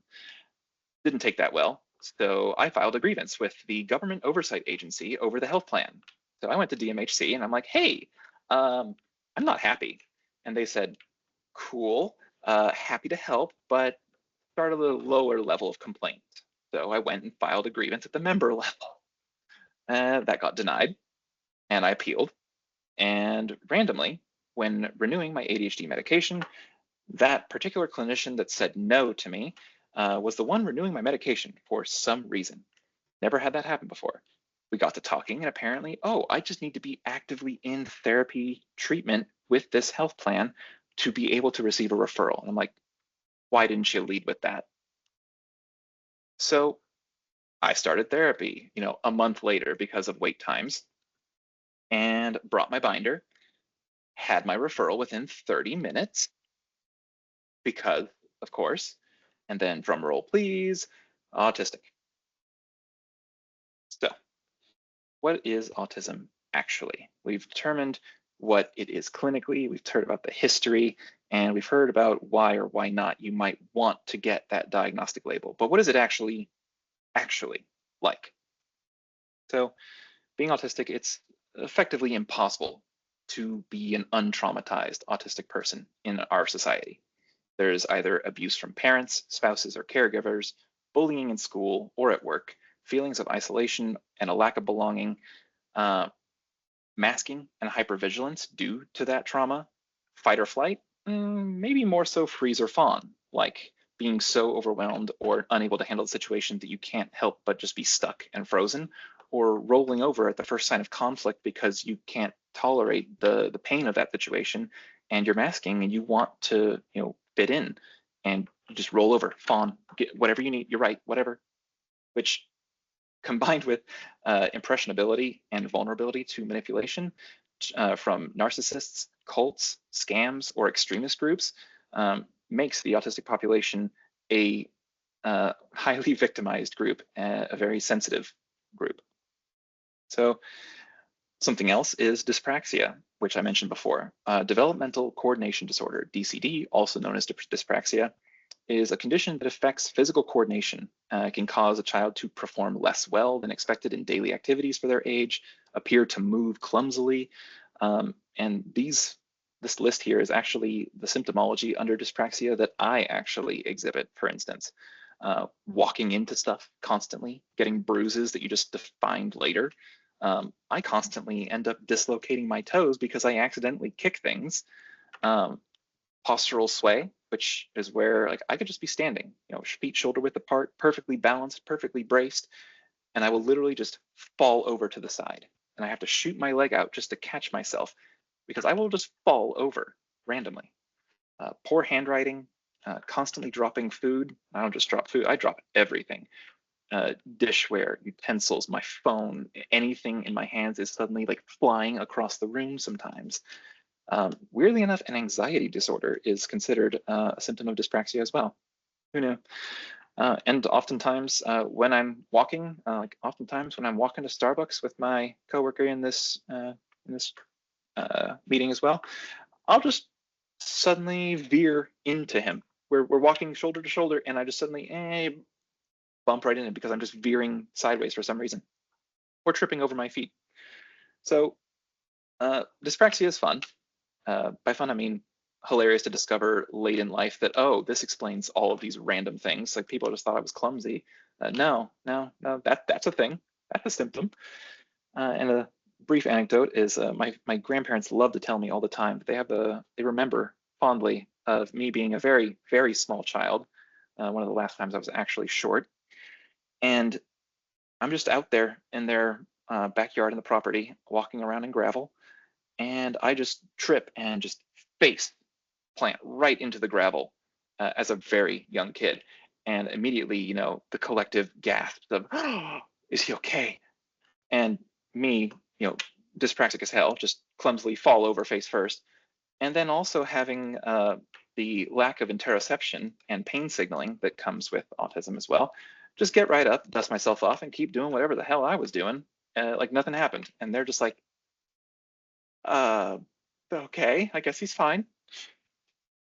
didn't take that well. So I filed a grievance with the government oversight agency over the health plan. So I went to DMHC and I'm like, hey, I'm not happy. And they said, cool, happy to help, but start at a lower level of complaint. So I went and filed a grievance at the member level. That got denied, and I appealed. And randomly, when renewing my ADHD medication, that particular clinician that said no to me was the one renewing my medication for some reason. Never had that happen before. We got to talking, and apparently, I just need to be actively in therapy treatment with this health plan to be able to receive a referral. And I'm like, why didn't you lead with that? So I started therapy, a month later because of wait times, and brought my binder, had my referral within 30 minutes because, of course, and then drum roll, please, autistic. So what is autism actually? We've determined what it is clinically. We've heard about the history. And we've heard about why or why not you might want to get that diagnostic label, but what is it actually like? So being autistic, it's effectively impossible to be an untraumatized autistic person in our society. There's either abuse from parents, spouses, or caregivers, bullying in school or at work, feelings of isolation and a lack of belonging, masking and hypervigilance due to that trauma, fight or flight, maybe more so freeze or fawn, like being so overwhelmed or unable to handle the situation that you can't help but just be stuck and frozen, or rolling over at the first sign of conflict because you can't tolerate the pain of that situation and you're masking and you want to, fit in, and you just roll over, fawn, get whatever you need, you're right, whatever, which combined with impressionability and vulnerability to manipulation from narcissists, cults, scams, or extremist groups, makes the autistic population a highly victimized group, a very sensitive group. So something else is dyspraxia, which I mentioned before. Developmental coordination disorder, DCD, also known as dyspraxia, is a condition that affects physical coordination. It can cause a child to perform less well than expected in daily activities for their age, appear to move clumsily, and this list here is actually the symptomology under dyspraxia that I actually exhibit. For instance, walking into stuff constantly, getting bruises that you just find later. I constantly end up dislocating my toes because I accidentally kick things. Postural sway, which is where I could just be standing, feet shoulder width apart, perfectly balanced, perfectly braced, and I will literally just fall over to the side. And I have to shoot my leg out just to catch myself because I will just fall over randomly. Poor handwriting, constantly dropping food. I don't just drop food, I drop everything. Dishware, utensils, my phone, anything in my hands is suddenly flying across the room sometimes. Weirdly enough, an anxiety disorder is considered a symptom of dyspraxia as well. Who knew? And oftentimes when I'm walking, oftentimes when I'm walking to Starbucks with my coworker in this meeting as well, I'll just suddenly veer into him. We're walking shoulder to shoulder, and I just suddenly bump right in it because I'm just veering sideways for some reason, or tripping over my feet. So dyspraxia is fun. By fun, I mean hilarious to discover late in life that, oh, this explains all of these random things. People just thought I was clumsy. No, that's a thing. That's a symptom. And a brief anecdote is my grandparents love to tell me all the time that they remember fondly of me being a very, very small child. One of the last times I was actually short. And I'm just out there in their backyard in the property, walking around in gravel, and I just trip and just face plant right into the gravel as a very young kid. And immediately, the collective gasp of, oh, is he okay? And me, dyspraxic as hell, just clumsily fall over face first. And then also having the lack of interoception and pain signaling that comes with autism as well, just get right up, dust myself off, and keep doing whatever the hell I was doing, like nothing happened. And they're just like, okay, I guess he's fine.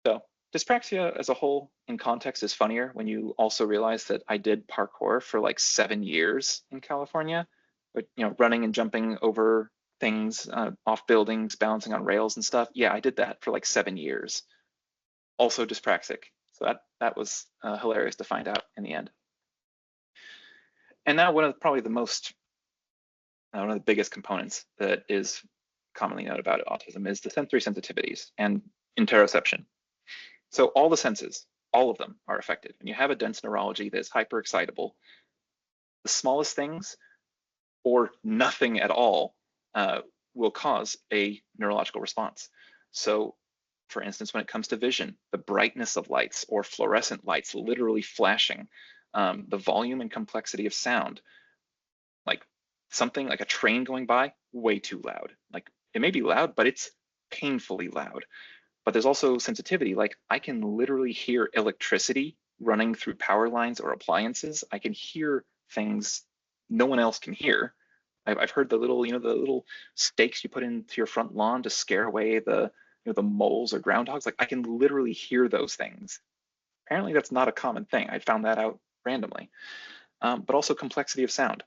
So dyspraxia as a whole in context is funnier when you also realize that I did parkour for 7 years in California, but running and jumping over things, off buildings, balancing on rails and stuff. Yeah, I did that for 7 years. Also dyspraxic. So that was hilarious to find out in the end. And now one of the biggest components that is commonly known about autism is the sensory sensitivities and interoception. So all the senses, all of them are affected. When you have a dense neurology that is hyperexcitable, the smallest things or nothing at all will cause a neurological response. So for instance, when it comes to vision, the brightness of lights or fluorescent lights literally flashing, the volume and complexity of sound, something like a train going by, way too loud. It may be loud, but it's painfully loud. But there's also sensitivity. I can literally hear electricity running through power lines or appliances. I can hear things no one else can hear. I've heard the little stakes you put into your front lawn to scare away the the moles or groundhogs, like I can literally hear those things. Apparently that's not a common thing. I found that out randomly. But also complexity of sound.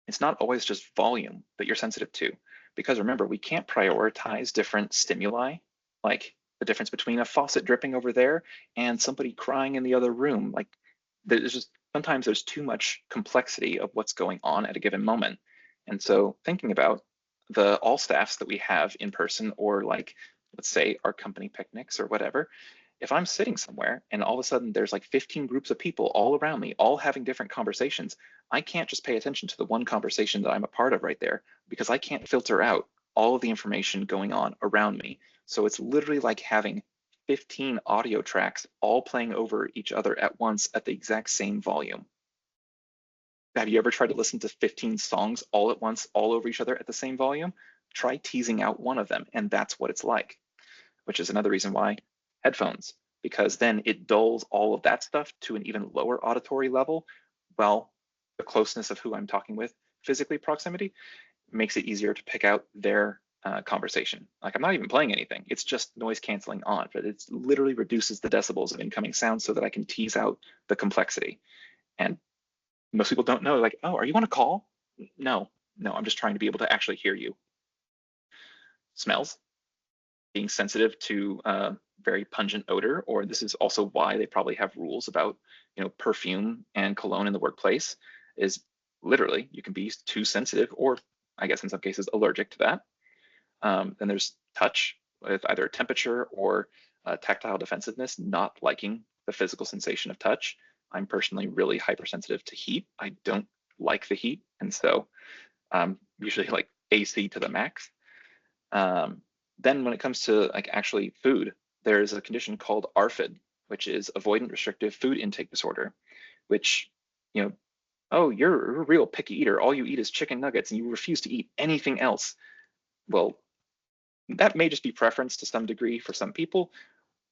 It's not always just volume that you're sensitive to, because remember, we can't prioritize different stimuli, like the difference between a faucet dripping over there and somebody crying in the other room. Like there's just sometimes there's too much complexity of what's going on at a given moment. And so thinking about the all staffs that we have in person, or like, let's say our company picnics or whatever, if I'm sitting somewhere and all of a sudden there's like 15 groups of people all around me, all having different conversations, I can't just pay attention to the one conversation that I'm a part of right there, because I can't filter out all of the information going on around me. So it's literally like having 15 audio tracks all playing over each other at once at the exact same volume. Have you ever tried to listen to 15 songs all at once, all over each other at the same volume? Try teasing out one of them, and that's what it's like, which is another reason why headphones, because then it dulls all of that stuff to an even lower auditory level. Well, the closeness of who I'm talking with, physically proximity, makes it easier to pick out their conversation. Like I'm not even playing anything, it's just noise canceling on, but it literally reduces the decibels of incoming sound so that I can tease out the complexity. And most people don't know, like, oh, are you on a call? No, I'm just trying to be able to actually hear you. Smells, being sensitive to very pungent odor, or this is also why they probably have rules about perfume and cologne in the workplace, is literally you can be too sensitive, or I guess in some cases allergic to that. Then there's touch, with either temperature or tactile defensiveness, not liking the physical sensation of touch. I'm personally really hypersensitive to heat. I don't like the heat, and so usually like AC to the max. Then when it comes to like actually food, there's a condition called ARFID, which is avoidant restrictive food intake disorder, which, oh, you're a real picky eater. All you eat is chicken nuggets and you refuse to eat anything else. Well, that may just be preference to some degree for some people,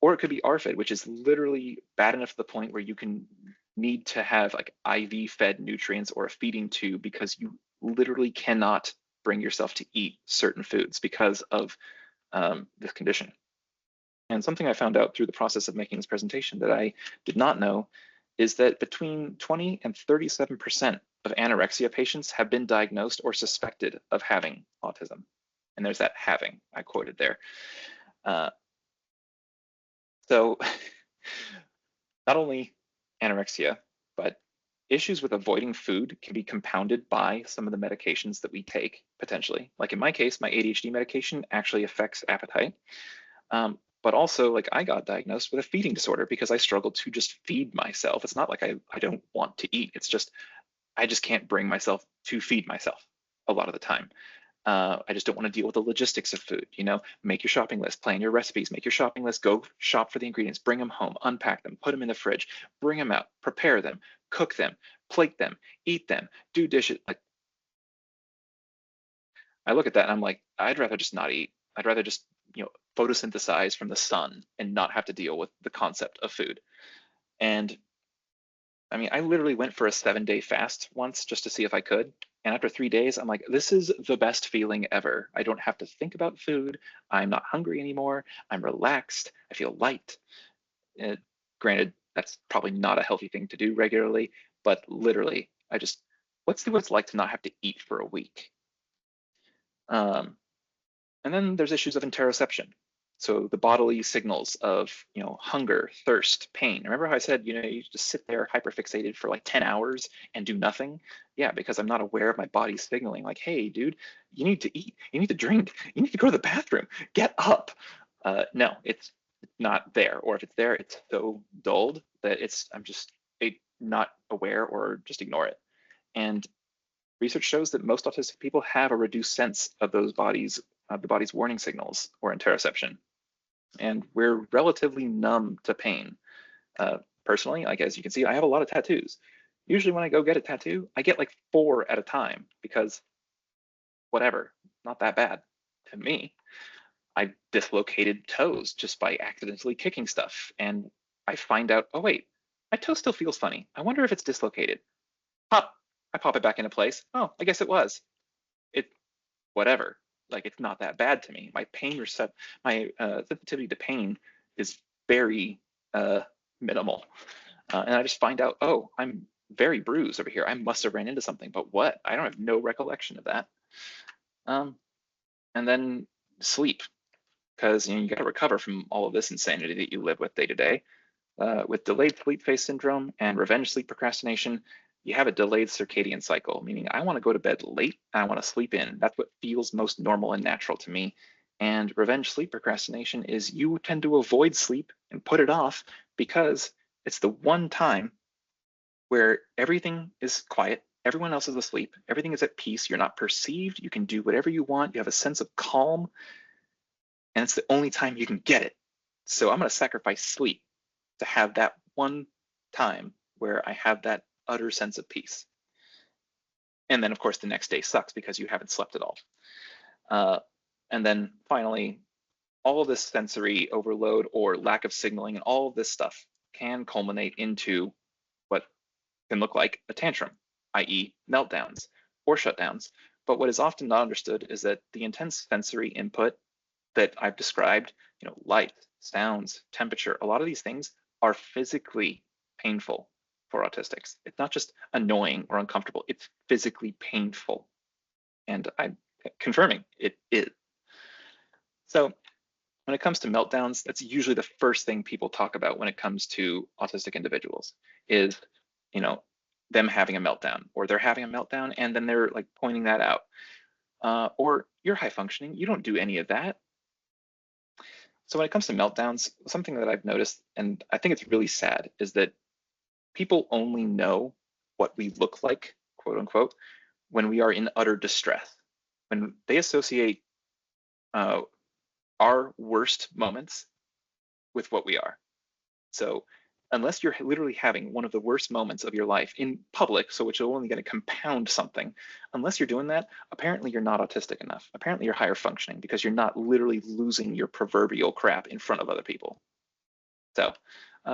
or it could be ARFID, which is literally bad enough to the point where you can need to have like IV fed nutrients or a feeding tube, because you literally cannot bring yourself to eat certain foods because of this condition. And something I found out through the process of making this presentation that I did not know is that between 20 and 37% of anorexia patients have been diagnosed or suspected of having autism. And there's that having I quoted there. So not only anorexia, but issues with avoiding food can be compounded by some of the medications that we take, potentially. Like in my case, my ADHD medication actually affects appetite. But also, like, I got diagnosed with a feeding disorder because I struggled to just feed myself. It's not like I don't want to eat. It's just, I just can't bring myself to feed myself a lot of the time. I just don't want to deal with the logistics of food. Make your shopping list, plan your recipes, make your shopping list, go shop for the ingredients, bring them home, unpack them, put them in the fridge, bring them out, prepare them, cook them, plate them, eat them, do dishes. Like, I look at that and I'm like, I'd rather just not eat. I'd rather just, photosynthesize from the sun and not have to deal with the concept of food. And I mean, I literally went for a 7-day fast once just to see if I could. And after 3 days, I'm like, this is the best feeling ever. I don't have to think about food. I'm not hungry anymore. I'm relaxed. I feel light. Granted, that's probably not a healthy thing to do regularly, but literally, let's see what it's like to not have to eat for a week. And then there's issues of interoception. So the bodily signals of, hunger, thirst, pain. Remember how I said, you just sit there hyperfixated for like 10 hours and do nothing? Yeah, because I'm not aware of my body signaling like, hey, dude, you need to eat, you need to drink, you need to go to the bathroom, get up. No, it's not there. Or if it's there, it's so dulled that I'm just not aware or just ignore it. And research shows that most autistic people have a reduced sense of the body's warning signals or interoception. And we're relatively numb to pain. Personally, like as you can see, I have a lot of tattoos. Usually when I go get a tattoo, I get like 4 at a time because whatever, not that bad to me. I dislocated toes just by accidentally kicking stuff. And I find out, oh wait, my toe still feels funny. I wonder if it's dislocated. Pop, I pop it back into place. Oh, I guess it was. Whatever. like it's not that bad to me. My sensitivity to pain is very minimal. And I just find out, oh, I'm very bruised over here. I must have ran into something, but what? I don't have no recollection of that. And then sleep, because you got to recover from all of this insanity that you live with day to day. With delayed sleep phase syndrome and revenge sleep procrastination, you have a delayed circadian cycle, meaning I want to go to bed late and I want to sleep in. That's what feels most normal and natural to me. And revenge sleep procrastination is you tend to avoid sleep and put it off because it's the one time where everything is quiet, everyone else is asleep, everything is at peace, you're not perceived, you can do whatever you want, you have a sense of calm, and it's the only time you can get it. So I'm going to sacrifice sleep to have that one time where I have that utter sense of peace. And then, of course, the next day sucks because you haven't slept at all. And then finally, all of this sensory overload or lack of signaling and all of this stuff can culminate into what can look like a tantrum, i.e. meltdowns or shutdowns. But what is often not understood is that the intense sensory input that I've described, light, sounds, temperature, a lot of these things are physically painful for autistics. It's not just annoying or uncomfortable, it's physically painful. And I'm confirming it is. So when it comes to meltdowns, that's usually the first thing people talk about when it comes to autistic individuals is, them having a meltdown, or they're having a meltdown and then they're like pointing that out. Or you're high functioning, you don't do any of that. So when it comes to meltdowns, something that I've noticed, and I think it's really sad, is that people only know what we look like, quote unquote, when we are in utter distress. When they associate our worst moments with what we are. So unless you're literally having one of the worst moments of your life in public, so which is only going to compound something, unless you're doing that, apparently you're not autistic enough. Apparently you're higher functioning because you're not literally losing your proverbial crap in front of other people. So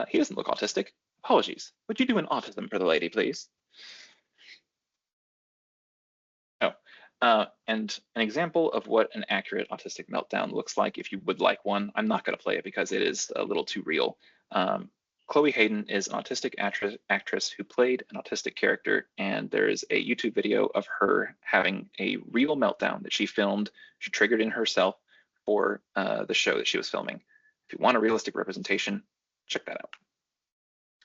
he doesn't look autistic. Apologies. Would you do an autism for the lady, please? Oh, and an example of what an accurate autistic meltdown looks like, if you would like one, I'm not going to play it because it is a little too real. Chloe Hayden is an autistic actress who played an autistic character, and there is a YouTube video of her having a real meltdown that she filmed. She triggered in herself for the show that she was filming. If you want a realistic representation, check that out.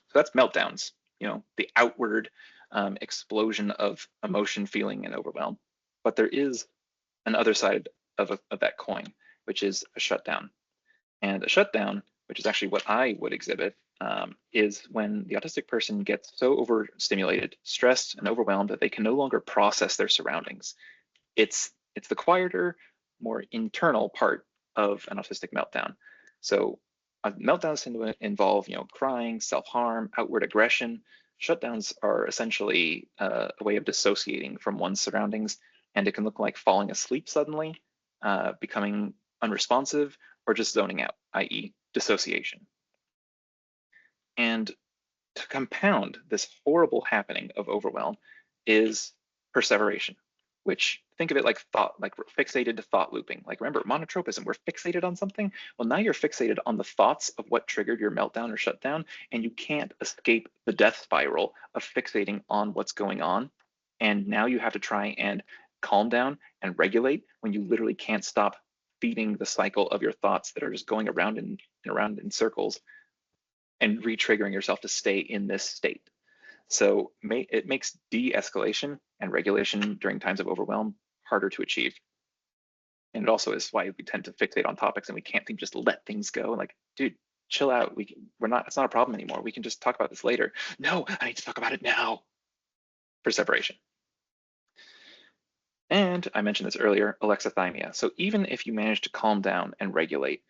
So that's meltdowns, the outward explosion of emotion, feeling, and overwhelm. But there is an other side of that coin, which is a shutdown. And a shutdown, which is actually what I would exhibit, is when the autistic person gets so overstimulated, stressed, and overwhelmed that they can no longer process their surroundings. It's the quieter, more internal part of an autistic meltdown. So meltdowns tend to involve, crying, self-harm, outward aggression. Shutdowns are essentially a way of dissociating from one's surroundings, and it can look like falling asleep suddenly, becoming unresponsive, or just zoning out, i.e. dissociation. And to compound this horrible happening of overwhelm is perseveration, which think of it like thought, like we're fixated to thought looping. Like remember, monotropism, we're fixated on something. Well, now you're fixated on the thoughts of what triggered your meltdown or shutdown, and you can't escape the death spiral of fixating on what's going on. And now you have to try and calm down and regulate when you literally can't stop feeding the cycle of your thoughts that are just going around and around in circles and re-triggering yourself to stay in this state. So it makes de-escalation and regulation during times of overwhelm harder to achieve. And it also is why we tend to fixate on topics and we can't just let things go. Like, dude, chill out. It's not a problem anymore. We can just talk about this later. No, I need to talk about it now. Perseveration. And I mentioned this earlier, alexithymia. So even if you manage to calm down and regulate,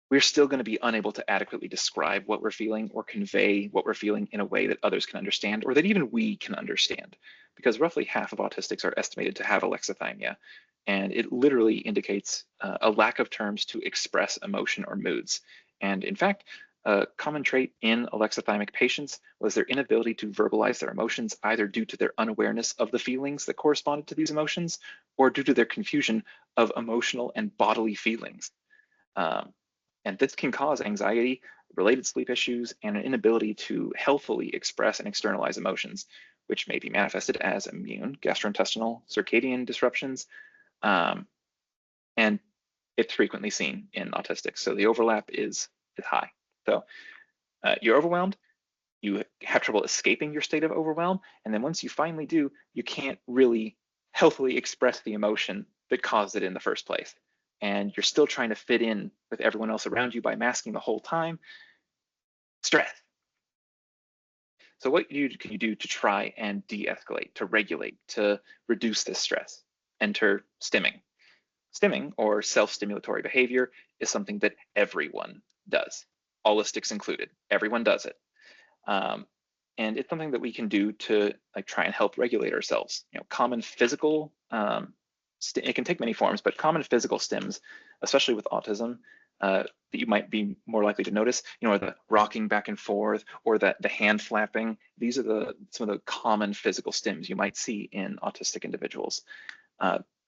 we're still going to be unable to adequately describe what we're feeling or convey what we're feeling in a way that others can understand, or that even we can understand, because roughly half of autistics are estimated to have alexithymia, and it literally indicates a lack of terms to express emotion or moods. And in fact, A common trait in alexithymic patients was their inability to verbalize their emotions, either due to their unawareness of the feelings that corresponded to these emotions or due to their confusion of emotional and bodily feelings. And this can cause anxiety, related sleep issues, and an inability to healthfully express and externalize emotions, which may be manifested as immune, gastrointestinal, circadian disruptions, and it's frequently seen in autistics. So the overlap is high. So you're overwhelmed, you have trouble escaping your state of overwhelm, and then once you finally do, you can't really healthily express the emotion that caused it in the first place. And you're still trying to fit in with everyone else around you by masking the whole time. Stress. So what can you do to try and de-escalate, to regulate, to reduce this stress? Enter stimming. Stimming, or self-stimulatory behavior, is something that everyone does, Allistics included. Everyone does it. And it's something that we can do to try and help regulate ourselves. Common physical, it can take many forms, but common physical stims, especially with autism, that you might be more likely to notice, are the rocking back and forth or the hand flapping. These are some of the common physical stims you might see in autistic individuals.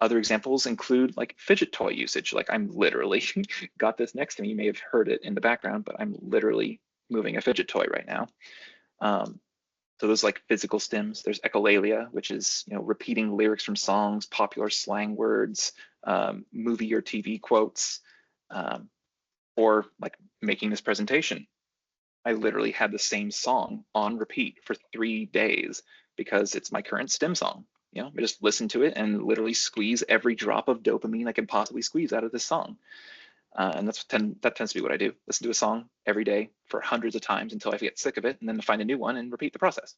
Other examples include like fidget toy usage. Like I'm literally got this next to me. You may have heard it in the background, but I'm literally moving a fidget toy right now. So those like physical stims. There's echolalia, which is repeating lyrics from songs, popular slang words, movie or TV quotes, or like making this presentation. I literally had the same song on repeat for 3 days because it's my current stim song. I just listen to it and literally squeeze every drop of dopamine I can possibly squeeze out of this song. And that tends to be what I do. Listen to a song every day for hundreds of times until I get sick of it, and then find a new one and repeat the process.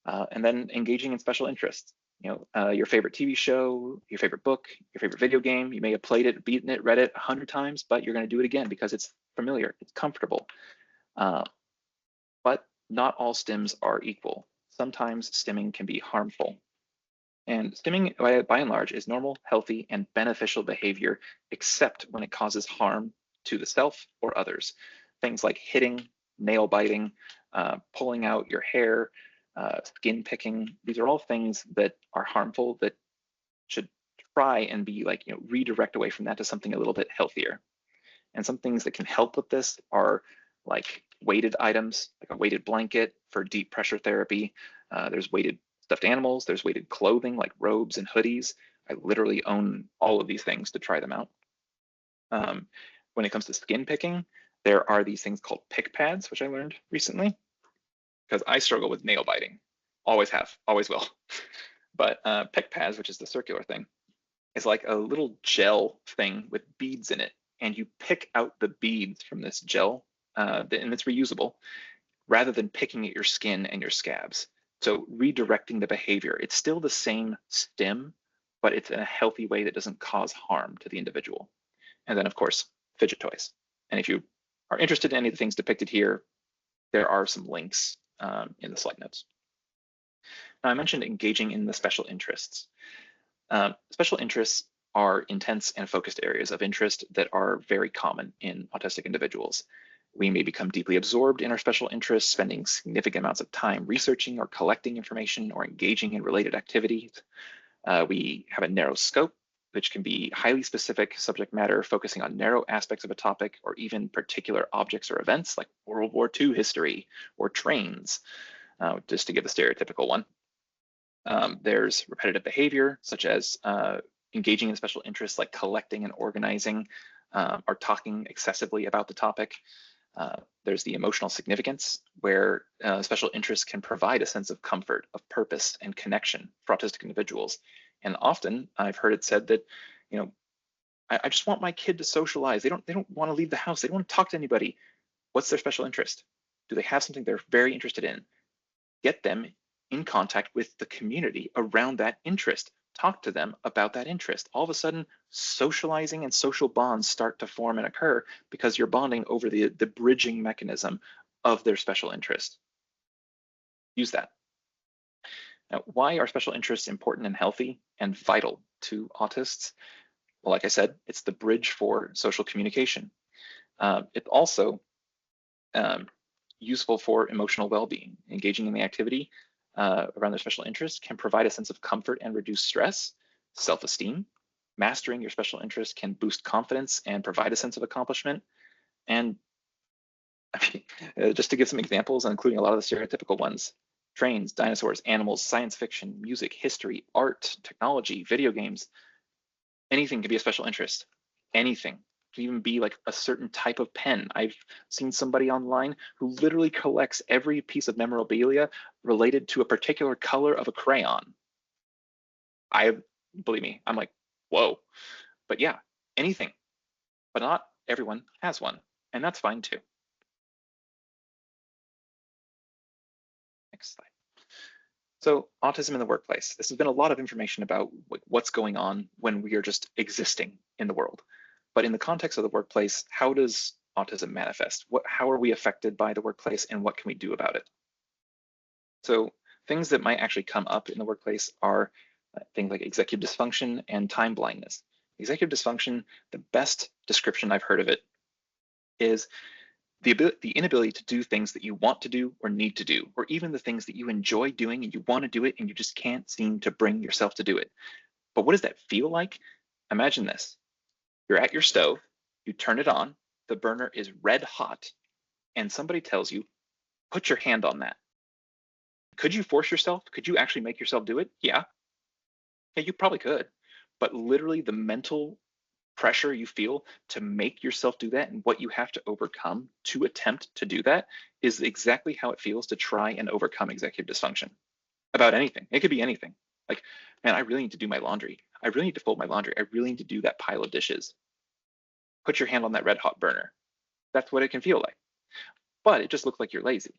And then engaging in special interests. Your favorite TV show, your favorite book, your favorite video game. You may have played it, beaten it, read it 100 times, but you're going to do it again because it's familiar, it's comfortable. But not all stims are equal. Sometimes stimming can be harmful. And stimming, by and large, is normal, healthy, and beneficial behavior, except when it causes harm to the self or others. Things like hitting, nail biting, pulling out your hair, skin picking. These are all things that are harmful that should try and be redirect away from that to something a little bit healthier. And some things that can help with this are like weighted items, like a weighted blanket for deep pressure therapy. There's weighted stuffed animals, there's weighted clothing like robes and hoodies. I literally own all of these things to try them out. When it comes to skin picking, there are these things called pick pads, which I learned recently because I struggle with nail biting. Always have, always will. But pick pads, which is the circular thing, is like a little gel thing with beads in it. And you pick out the beads from this gel, and it's reusable, rather than picking at your skin and your scabs. So redirecting the behavior, it's still the same stim, but it's in a healthy way that doesn't cause harm to the individual. And then of course, fidget toys. And if you are interested in any of the things depicted here, there are some links in the slide notes. Now I mentioned engaging in the special interests. Special interests are intense and focused areas of interest that are very common in autistic individuals. We may become deeply absorbed in our special interests, spending significant amounts of time researching or collecting information or engaging in related activities. We have a narrow scope, which can be highly specific subject matter, focusing on narrow aspects of a topic or even particular objects or events like World War II history or trains, just to give a stereotypical one. There's repetitive behavior, such as engaging in special interests like collecting and organizing or talking excessively about the topic. There's the emotional significance, where special interests can provide a sense of comfort, of purpose, and connection for autistic individuals. And often I've heard it said that, I just want my kid to socialize. They don't want to leave the house. They don't want to talk to anybody. What's their special interest? Do they have something they're very interested in? Get them in contact with the community around that interest. Talk to them about that interest. All of a sudden, socializing and social bonds start to form and occur because you're bonding over the bridging mechanism of their special interest. Use that. Now, why are special interests important and healthy and vital to autists? Well, like I said, it's the bridge for social communication. It also useful for emotional well-being. Engaging in the activity around their special interest can provide a sense of comfort and reduce stress, self-esteem. Mastering your special interest can boost confidence and provide a sense of accomplishment. And I mean, just to give some examples, including a lot of the stereotypical ones: trains, dinosaurs, animals, science fiction, music, history, art, technology, video games. Anything can be a special interest. Anything. It can even be like a certain type of pen. I've seen somebody online who literally collects every piece of memorabilia related to a particular color of a crayon. Believe me, I'm like, whoa. But yeah, anything. But not everyone has one, and that's fine too. Next slide. So autism in the workplace. This has been a lot of information about what's going on when we are just existing in the world. But in the context of the workplace, how does autism manifest? How are we affected by the workplace, and what can we do about it? So things that might actually come up in the workplace are things like executive dysfunction and time blindness. Executive dysfunction, the best description I've heard of it is the inability to do things that you want to do or need to do, or even the things that you enjoy doing and you want to do it and you just can't seem to bring yourself to do it. But what does that feel like? Imagine this. You're at your stove, you turn it on, the burner is red hot, and somebody tells you, put your hand on that. Could you force yourself? Could you actually make yourself do it? Yeah. Yeah, you probably could. But literally the mental pressure you feel to make yourself do that and what you have to overcome to attempt to do that is exactly how it feels to try and overcome executive dysfunction about anything. It could be anything. Like, man, I really need to do my laundry. I really need to fold my laundry. I really need to do that pile of dishes. Put your hand on that red hot burner. That's what it can feel like. But it just looks like you're lazy,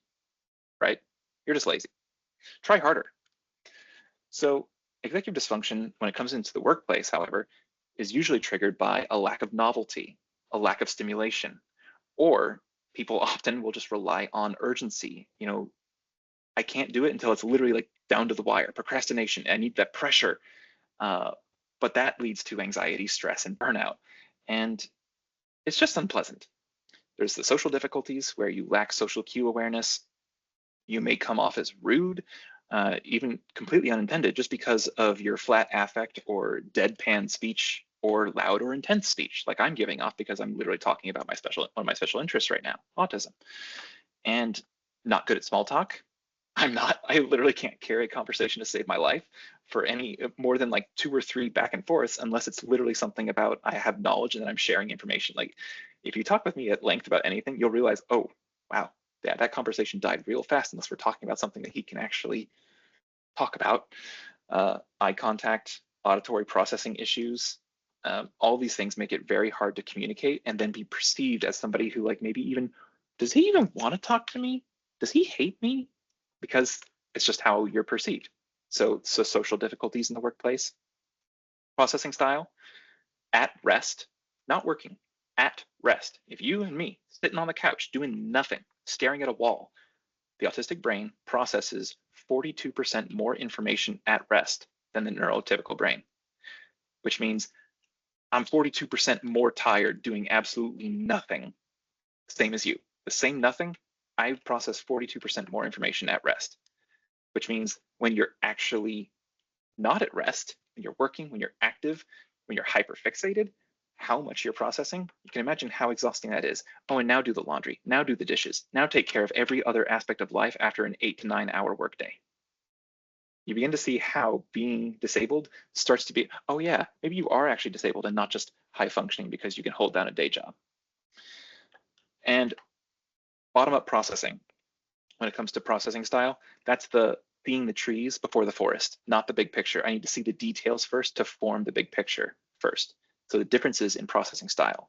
right? You're just lazy. Try harder. So executive dysfunction, when it comes into the workplace, however, is usually triggered by a lack of novelty, a lack of stimulation, or people often will just rely on urgency. You know, I can't do it until it's literally like down to the wire. Procrastination, I need that pressure. But that leads to anxiety, stress, and burnout. And it's just unpleasant. There's the social difficulties where you lack social cue awareness. You may come off as rude, even completely unintended, just because of your flat affect or deadpan speech or loud or intense speech, like I'm giving off because I'm literally talking about one of my special interests right now, autism. And not good at small talk. I literally can't carry a conversation to save my life for any more than like 2 or 3 back and forths, unless it's literally something about I have knowledge and then I'm sharing information. Like if you talk with me at length about anything, you'll realize, oh, wow, yeah, that conversation died real fast unless we're talking about something that he can actually talk about. Eye contact, auditory processing issues, all these things make it very hard to communicate and then be perceived as somebody who like maybe even, does he even want to talk to me? Does he hate me? Because it's just how you're perceived. So social difficulties in the workplace. Processing style, at rest, not working, at rest. If you and me sitting on the couch doing nothing, staring at a wall, the autistic brain processes 42% more information at rest than the neurotypical brain, which means I'm 42% more tired doing absolutely nothing, same as you. The same nothing, I process 42% more information at rest, which means when you're actually not at rest, when you're working, when you're active, when you're hyperfixated, how much you're processing, you can imagine how exhausting that is. Oh, and now do the laundry, now do the dishes, now take care of every other aspect of life after an 8 to 9 hour workday. You begin to see how being disabled starts to be, oh yeah, maybe you are actually disabled and not just high functioning because you can hold down a day job. And bottom-up processing, when it comes to processing style, that's seeing the trees before the forest, not the big picture. I need to see the details first to form the big picture first. So the differences in processing style.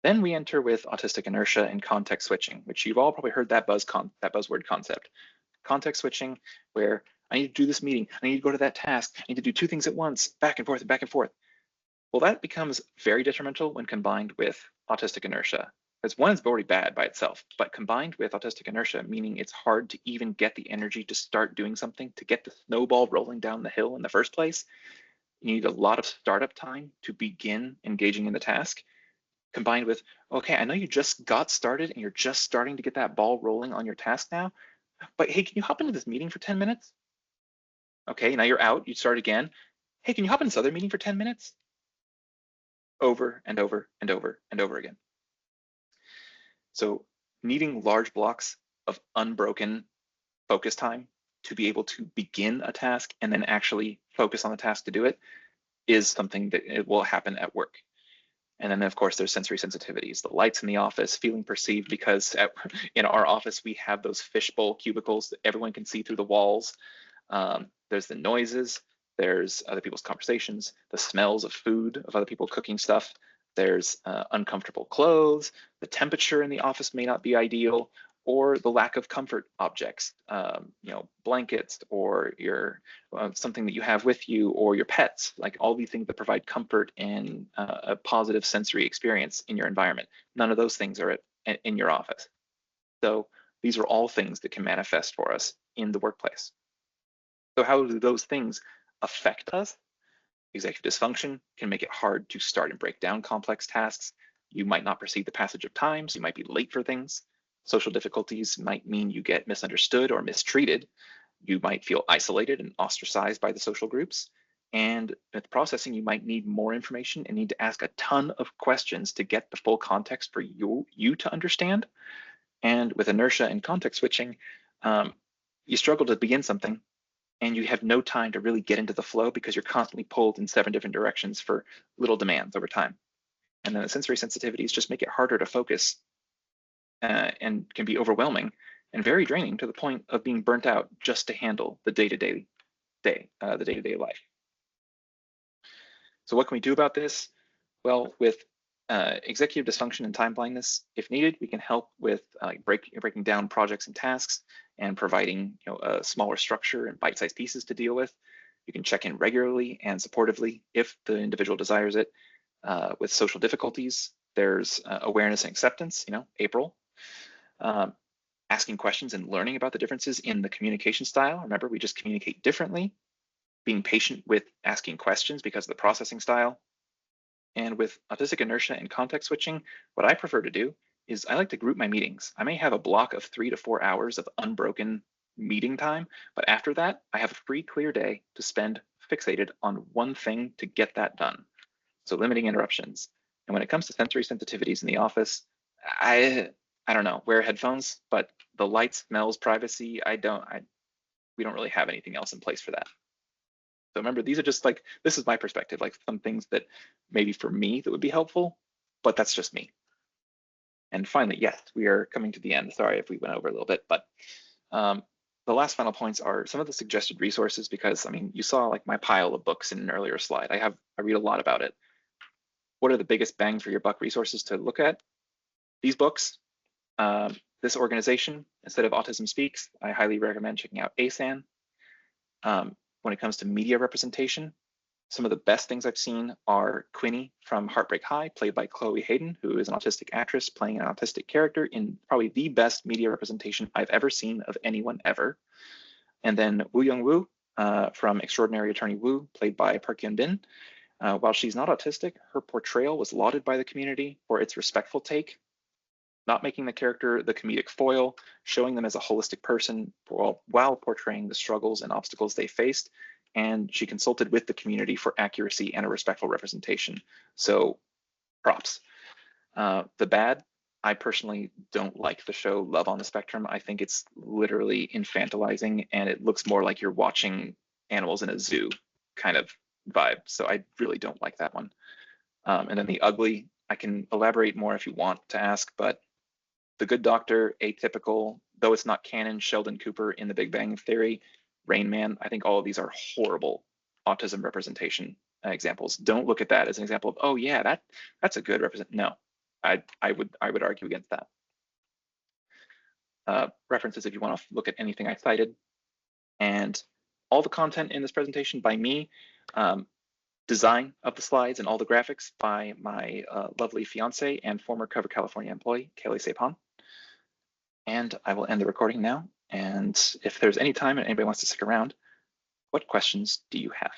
Then we enter with autistic inertia and context switching, which you've all probably heard that buzzword concept. Context switching, where I need to do this meeting, I need to go to that task, I need to do 2 things at once, back and forth and back and forth. Well, that becomes very detrimental when combined with autistic inertia. Because one is already bad by itself, but combined with autistic inertia, meaning it's hard to even get the energy to start doing something, to get the snowball rolling down the hill in the first place. You need a lot of startup time to begin engaging in the task. combined with, okay, I know you just got started and you're just starting to get that ball rolling on your task now, but hey, can you hop into this meeting for 10 minutes? Okay, now you're out, you start again. Hey, can you hop in this other meeting for 10 minutes? Over and over and over and over again. So needing large blocks of unbroken focus time to be able to begin a task and then actually focus on the task to do it is something that it will happen at work. And then of course there's sensory sensitivities, the lights in the office, feeling perceived, because in our office we have those fishbowl cubicles that everyone can see through the walls. There's the noises, there's other people's conversations, the smells of food, of other people cooking stuff. There's uncomfortable clothes, the temperature in the office may not be ideal, or the lack of comfort objects, blankets, or your something that you have with you, or your pets, like all these things that provide comfort and a positive sensory experience in your environment. None of those things are in your office. So these are all things that can manifest for us in the workplace. So how do those things affect us? Executive dysfunction can make it hard to start and break down complex tasks. You might not perceive the passage of time, so you might be late for things. Social difficulties might mean you get misunderstood or mistreated. You might feel isolated and ostracized by the social groups. And with processing, you might need more information and need to ask a ton of questions to get the full context for you to understand. And with inertia and context switching, you struggle to begin something and you have no time to really get into the flow because you're constantly pulled in 7 different directions for little demands over time. And then the sensory sensitivities just make it harder to focus and can be overwhelming and very draining to the point of being burnt out just to handle the day-to-day life. So what can we do about this? Well, with executive dysfunction and time blindness, if needed, we can help with breaking down projects and tasks and providing a smaller structure and bite-sized pieces to deal with. You can check in regularly and supportively if the individual desires it. With social difficulties, there's awareness and acceptance, April. Asking questions and learning about the differences in the communication style. Remember, we just communicate differently. Being patient with asking questions because of the processing style. And with autistic inertia and context switching, what I prefer to do is I like to group my meetings. I may have a block of 3 to 4 hours of unbroken meeting time, but after that, I have a free, clear day to spend fixated on one thing to get that done. So limiting interruptions. And when it comes to sensory sensitivities in the office, I don't know, wear headphones, but the lights, smells, privacy, we don't really have anything else in place for that. So remember, these are just this is my perspective, some things that maybe for me that would be helpful, but that's just me. And finally, yes, we are coming to the end. Sorry if we went over a little bit, but the last final points are some of the suggested resources, because you saw my pile of books in an earlier slide. I read a lot about it. What are the biggest bang for your buck resources to look at? These books, this organization, instead of Autism Speaks, I highly recommend checking out ASAN. When it comes to media representation, some of the best things I've seen are Quinny from Heartbreak High, played by Chloe Hayden, who is an autistic actress playing an autistic character in probably the best media representation I've ever seen of anyone ever. And then Woo Young Woo from Extraordinary Attorney Woo, played by Park Hyun Bin. While she's not autistic, her portrayal was lauded by the community for its respectful take, not making the character the comedic foil, showing them as a holistic person while portraying the struggles and obstacles they faced. And she consulted with the community for accuracy and a respectful representation. So props. The bad, I personally don't like the show Love on the Spectrum. I think it's literally infantilizing and it looks more like you're watching animals in a zoo kind of vibe. So I really don't like that one. And then the ugly, I can elaborate more if you want to ask, but The Good Doctor, Atypical, though it's not canon, Sheldon Cooper in The Big Bang Theory, Rain Man, I think all of these are horrible autism representation examples. Don't look at that as an example of, oh yeah, that's a good representation. No, I would argue against that. References if you want to look at anything I cited. And all the content in this presentation by me, design of the slides and all the graphics by my lovely fiance and former Cover California employee, Kaylee Sapon. And I will end the recording now. And if there's any time and anybody wants to stick around, what questions do you have?